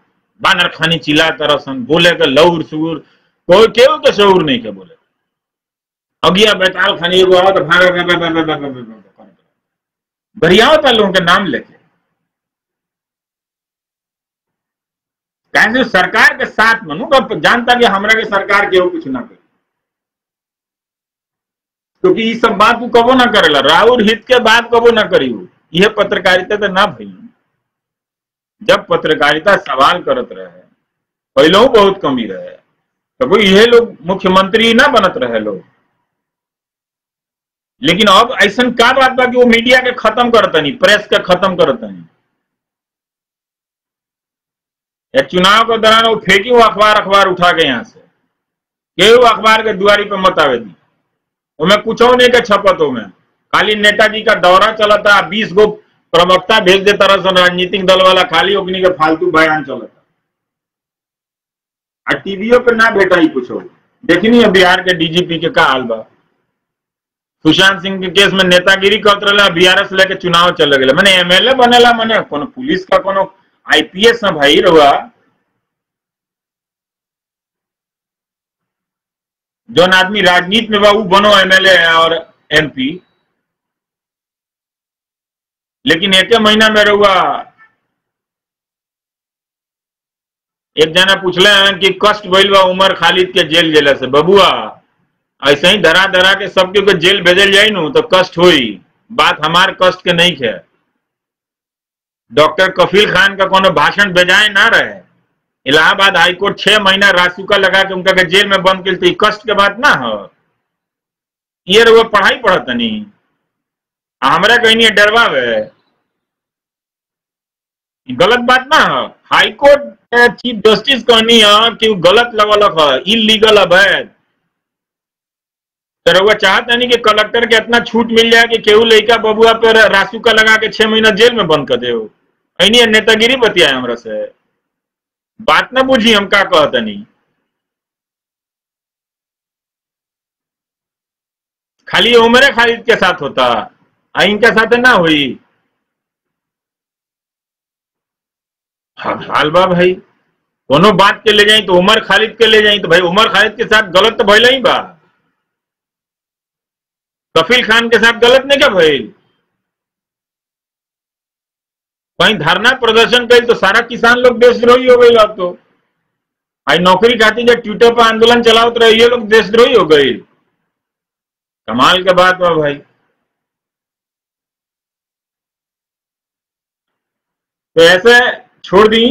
बानर खानी चिल्ला तरह सन बोले के लौर सुर, कोई केहू के शौर नहीं के बोले, अगिया बैताल खानी एगो आओ तो बढ़िया होता लोगों के नाम लेके। कैसे सरकार के साथ मनू तो जानता कि हमरा के सरकार केहू कुछ ना करे, क्योंकि ये सब बात कबो ना करेला, राहुल हित के बात कबो ना करी, यह पत्रकारिता तो ना भई। जब पत्रकारिता सवाल करत रहे, पहले बहुत कमी रहे, तो कोई यह लोग मुख्यमंत्री ना बनत रहे लोग। लेकिन अब ऐसा का बात बा कि वो मीडिया के खत्म करतनी, प्रेस के खत्म करतनी। या चुनाव के दौरान वो फेंकी वो अखबार उठा के यहाँ से, केहू अखबार के दुआरी पे मत आवे दी, उमें कुछ नहीं के छपत, में खाली नेताजी का दौरा चलता, 20 गो प्रवक्ता भेज देता रहा राजनीतिक दल वाला, खाली ओकनी के फालतू बयान चलता, और टीवीओ पे ना भेटा ही कुछ। देखनी है बिहार के डीजीपी के का हाल बा। सुशांत सिंह के केस में नेतागिरी करते रहे, बीआरएस लेके चुनाव चल गए, मैंने एमएलए बनेला, मैंने कोनो पुलिस का कोनो आईपीएस ना भाई रहुआ। जो आदमी राजनीति में बा वो बनो एमएलए और एमपी, लेकिन एक महीना में रहुआ एक जना पूछले हैं कि कष्ट भइल बा उमर खालिद के जेल जेला से। बबुआ ऐसे ही धरा धरा के सबके जेल भेजल जाए नु तो कष्ट होई, बात हमार कष्ट के नहीं है। डॉक्टर कफील खान का कोनो भाषण बेजाए ना रहे, इलाहाबाद हाईकोर्ट 6 महीना रासुका लगा के उनका के जेल में बंद कर, तो कष्ट के बात ना हो। ये रहुआ पढ़ाई पढ़त नहीं, हमरा कहीं नहीं डरवावे, गलत बात ना हो। हाईकोर्ट चीफ जस्टिस कहनी है कि गलत लगल है, इलीगल अवैध, तो रहुआ चाहता नहीं कि कलेक्टर के इतना छूट मिल जाए कि केहू लड़का बबुआ पर रासुका लगा के 6 महीना जेल में बंद कर दे। ऐनी नेतागिरी बतिया हमरा से, बात ना बुझी हम का कहता नहीं। खाली उमरे खालिद के साथ होता, इनके साथ ना हुई। हाल बा भाई, कोनो बात के ले जाई तो उमर खालिद के ले जाई, तो भाई उमर खालिद के साथ गलत तो भइल ही बा, कफील खान के साथ गलत नहीं क्या भइल। कहीं धरना प्रदर्शन करी तो सारा किसान लोग देशद्रोही हो गई। अब तो आई नौकरी खाती जब ट्विटर पर आंदोलन चलावत रहे, ये लोग देशद्रोही हो गई। कमाल के बात बा भाई। तो ऐसे छोड़ दी।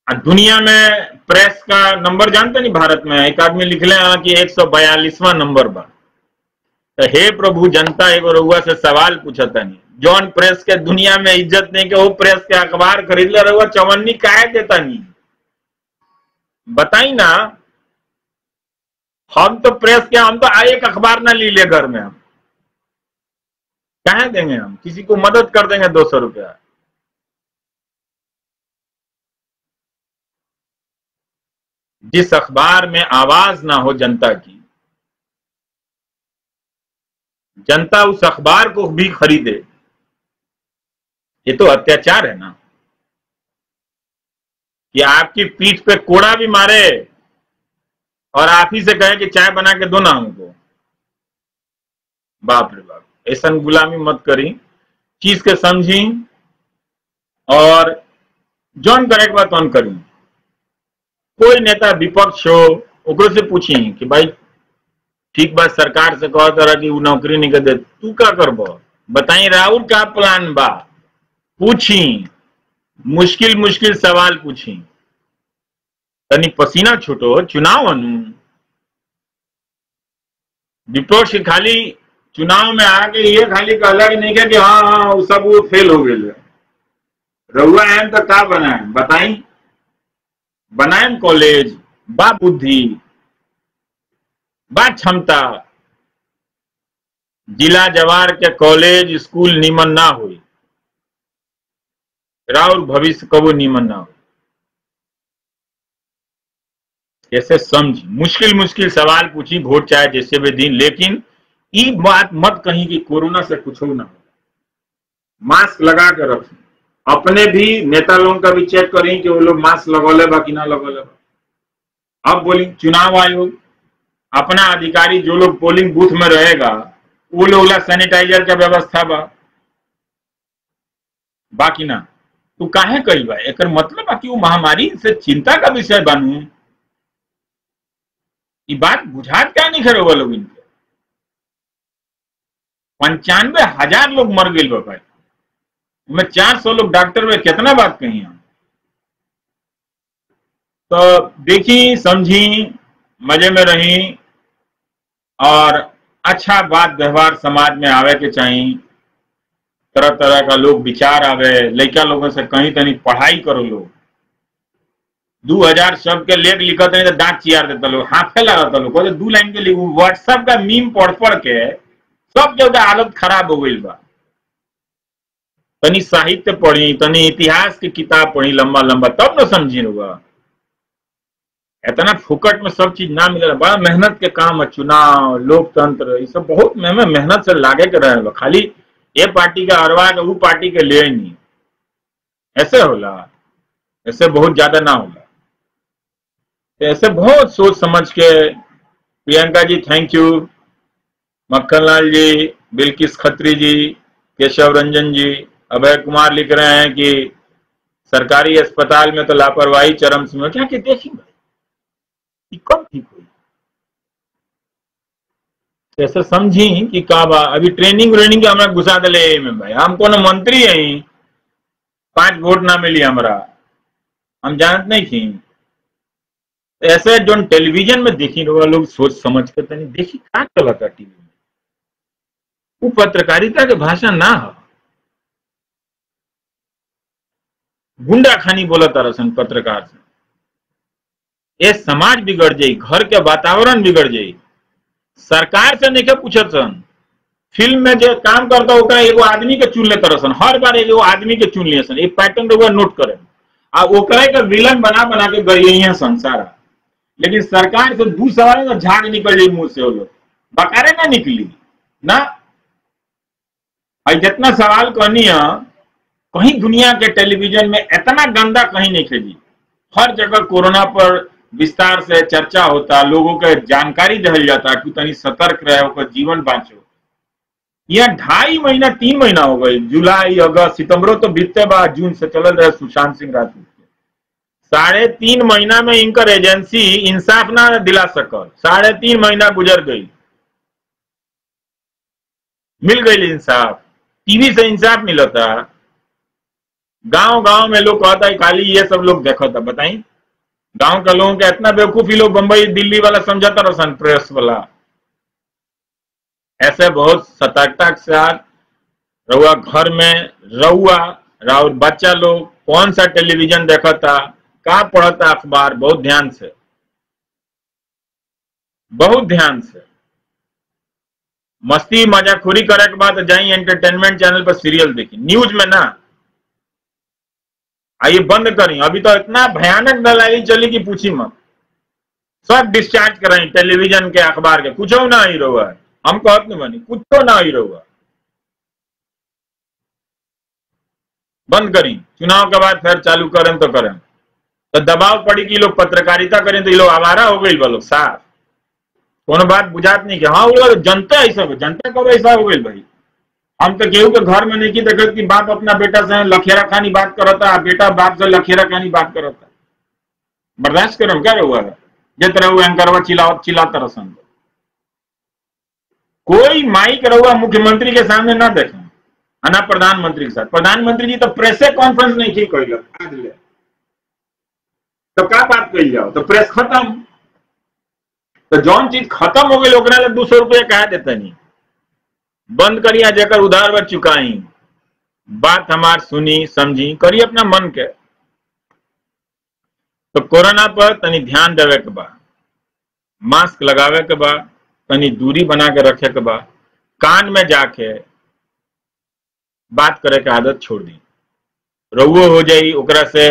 दुनिया में प्रेस का नंबर जानते नहीं, भारत में एक आदमी लिख ले कि 142वां नंबर बा। तो हे प्रभु, जनता एगो रउआ से सवाल पूछता नहीं, जौन प्रेस के दुनिया में इज्जत नहीं के वो प्रेस के अखबार खरीद ले रहुआ चवन्नी काहे देता नहीं, बताई ना। हम तो प्रेस के, हम तो एक अखबार ना ली ले घर में, हम कहे देंगे, हम किसी को मदद कर देंगे 200 रुपया। जिस अखबार में आवाज ना हो जनता की, जनता उस अखबार को भी खरीदे, ये तो अत्याचार है ना। कि आपकी पीठ पे कोड़ा भी मारे और आप ही से कहे कि चाय बना के दो ना हमको। बाप रे बाप, ऐसा गुलामी मत करी, चीज के समझी और जौन करे के बाद तौन करी। कोई नेता विपक्ष हो ओकरो से पूछी कि भाई ठीक बात, सरकार से कह तरह की नौकरी नहीं कर दे, तू क्या करबो, बताई राहुल का प्लान बा। पूछी, मुश्किल मुश्किल सवाल पूछी, तनी पसीना छूटो, चुनाव अनु। विपक्ष खाली चुनाव में आके ये खाली कहला कि नहीं कि हाँ हाँ वो सब वो फेल हो गए। रहुआ एम तो का बनाए बताई, बनाए कॉलेज बा, बुद्धि बा, क्षमता, जिला जवार के कॉलेज स्कूल नीमन ना हुई, राउर भविष्य कबो नीमन ना हो। ऐसे समझ, मुश्किल मुश्किल सवाल पूछी, वोट चाहे जैसे भी दिन, लेकिन ये बात मत कहीं कि कोरोना से कुछ हो ना हो। मास्क लगा के रखें, अपने भी नेता लोगों का भी चेक करें कि वो लोग मास्क लगौले बा कि ना लगौले बा। अब बोली चुनाव आयोग अपना अधिकारी जो लोग पोलिंग बूथ में रहेगा वो लोग ला सैनिटाइजर का व्यवस्था बा, बाकी ना तू काहे कही बा। एक मतलब कि वो महामारी से चिंता का विषय बनू, ये बात बुझात क्या नहीं करे वो लोग। इनके 95,000 लोग मर गए भाई, मैं 400 लोग डॉक्टर में कितना बात कही हम। तो देखी समझी, मजे में रही, और अच्छा बात व्यवहार समाज में आवे के चाहिए। तरह तरह का लोग विचार आवे, लड़का लोगों से कहीं तनी पढ़ाई करो। लोग 2000 शब्द के लेख लिखत नहीं तो दांत चियार देता लोग, हाथे लगाता लोग, 2 लाइन के लिखू। व्हाट्सएप का मीम पढ़ पढ़ के सब जगह हालत खराब हो गई बा। तनी साहित्य पढ़ी, तनी इतिहास की किताब पढ़ी लंबा लंबा, तब न समझी होगा। इतना फुकट में सब चीज ना मिले, बड़ा मेहनत के काम है। चुनाव, लोकतंत्र, ये सब बहुत मेहनत से लागे के रहे। खाली ये पार्टी का हरवा के वो पार्टी के लिए ही नहीं, ऐसे होला, ऐसे बहुत ज्यादा ना होला। ऐसे बहुत सोच समझ के। प्रियंका जी थैंक यू, मक्खनलाल जी, बिल्किस खत्री जी, केशव रंजन जी, अभय कुमार लिख रहे हैं कि सरकारी अस्पताल में तो लापरवाही चरम सीमा। क्या कि देखी भाई कब ठीक हुई, ऐसे समझी कि का बा। अभी ट्रेनिंग व्रेनिंग के हमें घुसा दिले में भाई, हम कौन मंत्री है, 5 वोट ना मिली हमरा, हम जानत नहीं थी। ऐसे जो टेलीविजन में देखी लोग सोच समझ के तनी देखी क्या चला था टीवी में। वो पत्रकारिता के भाषा ना हो, गुंडा खानी बोला तरसन पत्रकार से। ये समाज बिगड़ जाये, घर के वातावरण बिगड़ जाये। सरकार से नहीं पूछत सन, फिल्म में जो काम करता होगा एगो आदमी के चुन लेता रसन, हर बार एगो आदमी के चुन लिया सन। एक पैटर्न रहुआ नोट करें, आ ओकरे के विलन बना बना के गई संसारा। लेकिन सरकार से 2 सवाल तो झाग निकल जाये मुंह से, वो लोग बकारे ना निकली ना। जितना सवाल कहनी है, कहीं दुनिया के टेलीविजन में इतना गंदा कहीं नहीं खेली। हर जगह कोरोना पर विस्तार से चर्चा होता, लोगों के जानकारी दहल जाता कि तनी सतर्क रहे, होकर जीवन बांचो। यह 2.5 महीना 3 महीना हो गई, जुलाई अगस्त सितंबर तो बीतते बाद, जून से चल रहे सुशांत सिंह राजपूत के 3.5 महीना में इनकर एजेंसी इंसाफ ना दिला सकल। 3.5 महीना गुजर गई, मिल गई इंसाफ, टीवी से इंसाफ मिला था। गांव गांव में लोग कहता है खाली ये सब लोग देखा था। बताई गांव के लोगों के इतना बेवकूफी लोग बंबई दिल्ली वाला समझाता रसन, प्रेस वाला। ऐसे बहुत सतर्कता के साथ रहुआ घर में रहुआ राउर बच्चा लोग कौन सा टेलीविजन देखा था, कहा पढ़ा था अखबार, बहुत ध्यान से, बहुत ध्यान से। मस्ती मजाखोरी करे के बाद जाई एंटरटेनमेंट चैनल पर सीरियल देखी, न्यूज में ना। आइए बंद करी, अभी तो इतना भयानक दलाली चली कि पूछी मत। सब डिस्चार्ज कराई टेलीविजन के अखबार के, कुछ ना ही रहुआ, हम कहत नहीं बनी, कुछ तो ना ही रहुआ। बंद करी, चुनाव के बाद फिर चालू करें तो करें। तो दबाव पड़ी कि लोग पत्रकारिता करें तो ये लोग आवारा हो गई लोग साफ। कोनो बात बुझात नहीं कि हाँ वो जनता ऐसा, जनता कब ऐसा हो गई भाई। हम तो केहू के घर में नहीं की देखत कि बाप अपना बेटा से लखेरा खानी बात करता, बेटा बाप से लखेरा खानी बात करता। बर्दाश्त करो क्या हुआ है, जिस तरह वो एंकरवा चिल्लाता रसन। कोई माइक रहुआ मुख्यमंत्री के सामने ना देखें, ना प्रधानमंत्री के साथ। प्रधानमंत्री जी तो प्रेसे कॉन्फ्रेंस नहीं की कोई आज ले, तो क्या बात कही जाओ, तो प्रेस खत्म। तो जौन चीज खत्म हो गई ओकरा ले 200 रुपया कहा देता नहीं। बंद करिए, जेकर उधार वर चुकाई, बात हमार सुनी समझी, करिए अपना मन के। तो कोरोना पर तनी ध्यान देवे के बा, मास्क लगावे के बा, तनी दूरी बना के रखे के बा, कान में जाके बात करे के आदत छोड़ दी। रउआ हो जाई ओकरा से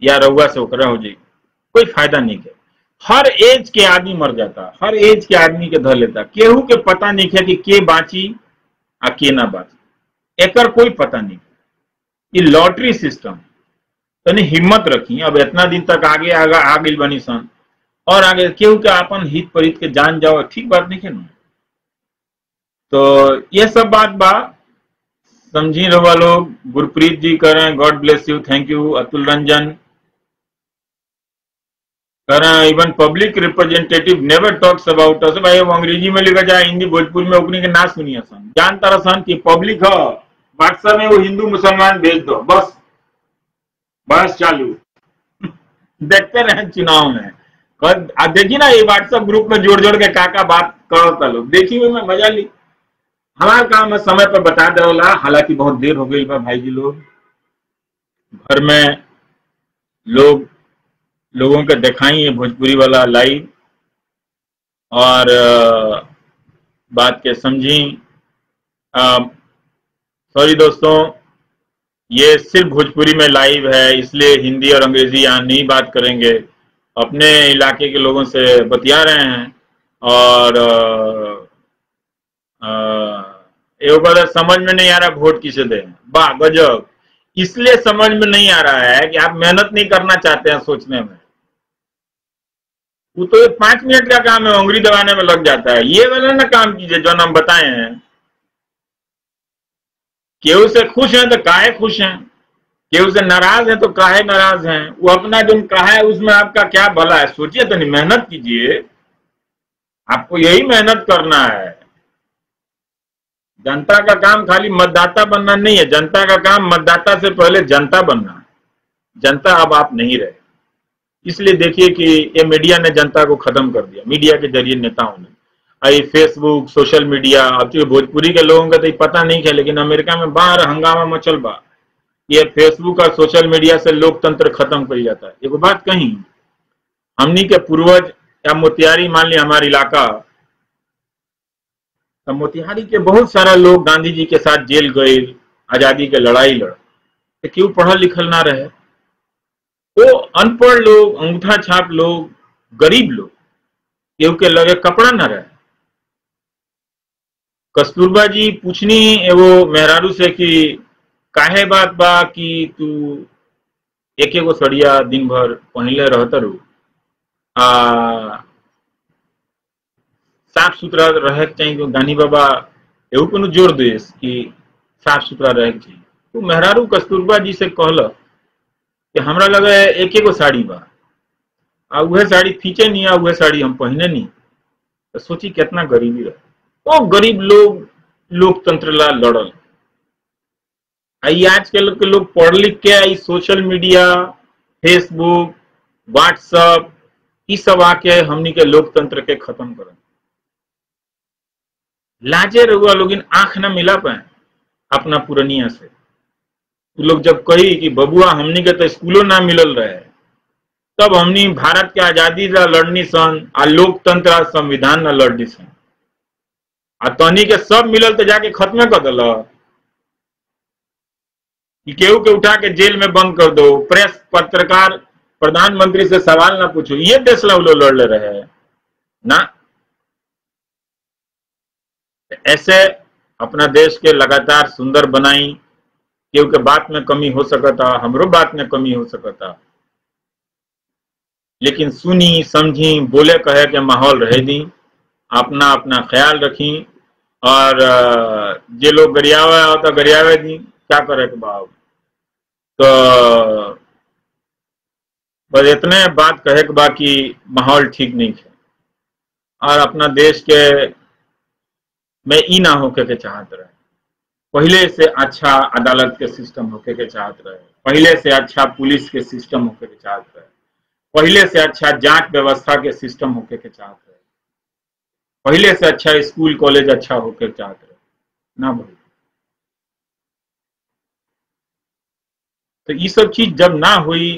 या रउआ से ओकरा हो जाई, कोई फायदा नहीं के। हर एज के आदमी मर जाता, हर एज के आदमी के धर लेता। केहू के पता नहीं है कि के बाची आ के ना बाची, एकर कोई पता नहीं। ये लॉटरी सिस्टम, तनी हिम्मत रखी। अब इतना दिन तक आगे आ गई बनी सन, और आगे केहू के अपन हित परित के जान जाओ, ठीक बात नहीं है ना। तो ये सब बात बा, समझी रहुआ लोग। गुरप्रीत जी करें, God bless you, thank you. Atul Ranjan करें, even public representative never talks about us. भाई अंग्रेजी में लिखा जाए, हिंदी भोजपुरी में ओकनी के ना सुनिए सन, जानता रसन कि पब्लिक है व्हाट्सएप में वो हिंदू मुसलमान भेज दो, बस बस चालू। देखते रहे चुनाव में। आप देखिए ना, ये व्हाट्सएप ग्रुप में जोड़ जोड़ के का बात करो लोग, देखी हुई मैं मजा ली। हमारा काम है समय पर बता दे वाला, हालांकि बहुत देर हो गई भाई जी। लोग घर में लोगों के दिखाई है भोजपुरी वाला लाइव, और बात के समझी। सॉरी दोस्तों, ये सिर्फ भोजपुरी में लाइव है, इसलिए हिंदी और अंग्रेजी यहाँ नहीं बात करेंगे। अपने इलाके के लोगों से बतिया रहे हैं, और एक बार समझ में नहीं आ रहा वोट किसे दें। वाह गजब, इसलिए समझ में नहीं आ रहा है कि आप मेहनत नहीं करना चाहते हैं सोचने में। वो तो 5 मिनट का काम है, उंगली दबाने में लग जाता है। ये वाला ना काम कीजिए जो हम बताए हैं। केहू से खुश हैं तो काहे खुश हैं, केहू से नाराज है तो काहे नाराज हैं। वो अपना जो कहा है उसमें आपका क्या भला है, सोचिए तो नहीं, मेहनत कीजिए। आपको यही मेहनत करना है। जनता का काम खाली मतदाता बनना नहीं है, जनता का काम मतदाता से पहले जनता बनना है। जनता अब आप नहीं रहे, इसलिए देखिए कि ये मीडिया ने जनता को खत्म कर दिया। मीडिया के जरिए नेताओं ने, आई फेसबुक सोशल मीडिया। अब तो भोजपुरी के लोगों का तो पता नहीं है, लेकिन अमेरिका में बाहर हंगामा मचल बा। ये फेसबुक और सोशल मीडिया से लोकतंत्र खत्म कर जाता है। एक बात कहीं, हमनी के पूर्वज या मोतिहारी मान लिया हमारा इलाका, तो मोतिहारी के बहुत सारा लोग गांधी जी के साथ जेल गए, आजादी के लड़ाई लड़, तो क्यों पढ़ल लिखल ना रहे। वो अनपढ़ लोग, अंगूठा छाप लोग, गरीब लोग, केहू के लगे कपड़ा ना रहे। कस्तूरबा जी पूछनी एगो मेहरारू से कि काहे बात बा कि तू एक एगो सड़िया दिन भर पहले रहता रू, साफ सुथरा रहे चाहिए। तो गांधी बाबा एवं को जोर दे कि साफ सुथरा रहे चाहिए। तो मेहरारू कस्तूरबा जी से कहल कि हमरा लगे एक एगो साड़ी बा, आ वह साड़ी खींचे नहीं, आ वह साड़ी हम पहने नहीं। तो सोची कितना गरीबी रहे। तो गरीब लोग लोकतंत्र ला लड़ल। आज के लोग पढ़ लिख के आई सोशल मीडिया, फेसबुक, व्हाट्सएप, ये सब आके हमनी के लोकतंत्र के खत्म कर। लाजे रहुआ लोग आंख न मिला पाए अपना पुरनिया से। तो लोग जब कही कि बबुआ हमनी के तो स्कूलों ना मिलल रहे, तब हमनी भारत के आजादी ला लड़नी सन, आ लोकतंत्र आ संविधान ला लड़नी सन। आ तनी के सब मिलल तो जाके खत्म कर दल कि केहू के उठा के जेल में बंद कर दो, प्रेस पत्रकार प्रधानमंत्री से सवाल ना पूछो। ये देश ला लोग लड़ ले रहे हैं ना। ऐसे अपना देश के लगातार सुंदर बनाई। केहू के बात में कमी हो सकता, हमरो बात में कमी हो सकता, लेकिन सुनी समझी बोले कहे के माहौल रहे दी। अपना अपना ख्याल रखी, और जे लोग गरियावे हो तो गरियावे दी, क्या करे के बाब। तो बस इतने बात कहे के बा कि माहौल ठीक नहीं है, और अपना देश के में ई ना होके के चाहत रहे। पहले से अच्छा अदालत के सिस्टम होके के चाहत रहे, पहले से अच्छा पुलिस के सिस्टम होके के चाहत रहे, पहले से अच्छा जांच व्यवस्था के सिस्टम होके के चाहत रहे, पहले से अच्छा स्कूल कॉलेज अच्छा होके चाहत रहे ना भाई। तो ये सब चीज जब ना हुई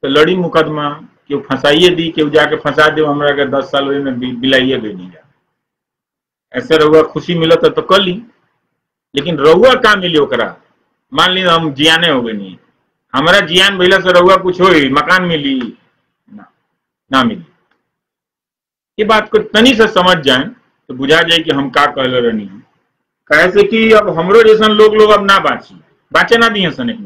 तो लड़ी मुकदमा, क्यों फंसाइए दी, क्यों जाके फंसा दे हमरा के 10 साल में बिलाइए गई नहीं जा। ऐसे रहुआ खुशी मिलत तो कर ली, लेकिन रहुआ का मिली ओकरा। मान ली हम जियाने हो गई नहीं, हमारा जियान भैला से रहुआ कुछ हो, मकान मिली ना मिली। ये बात को तनी से समझ जाए तो बुझा जाए कि हम का कहले रहनी है। कैसे कि अब हमरो जैसन लोग अब ना बाचे ना दिए सन एक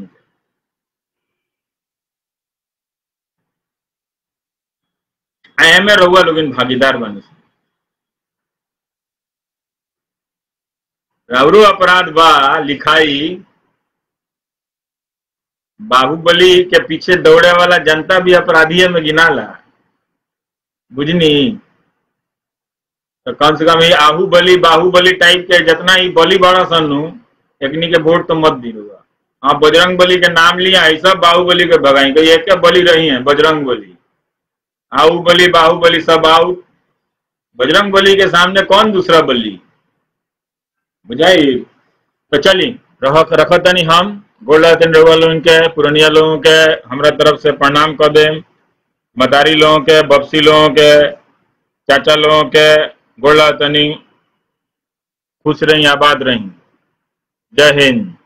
में रहुआ लोग भागीदार बने। रवरो अपराध बा लिखाई, बाहुबली के पीछे दौड़े वाला जनता भी अपराधी में गिनाला, बुझनी। तो कम से कम ये बाहुबली टाइप के जितना ही बली बड़ा सन, एकनी के वोट तो मत दीजिएगा। हाँ, बजरंग बली के नाम लिया है, सब बाहुबली के भगाई गई, एक बली रही है बजरंग बली। आहूबली बाहुबली सब आउट, बजरंग बली के सामने कौन दूसरा बली बुझाई। तो चली रखतनी हम गोल्डन रउआ लोगन के, पुरनिया लोगों के हमरा तरफ से प्रणाम कर दे, मदारी लोगों के, बपसी लोगों के, चाचा लोगों के गोल्डन, खुश रही, आबाद रही। जय हिंद।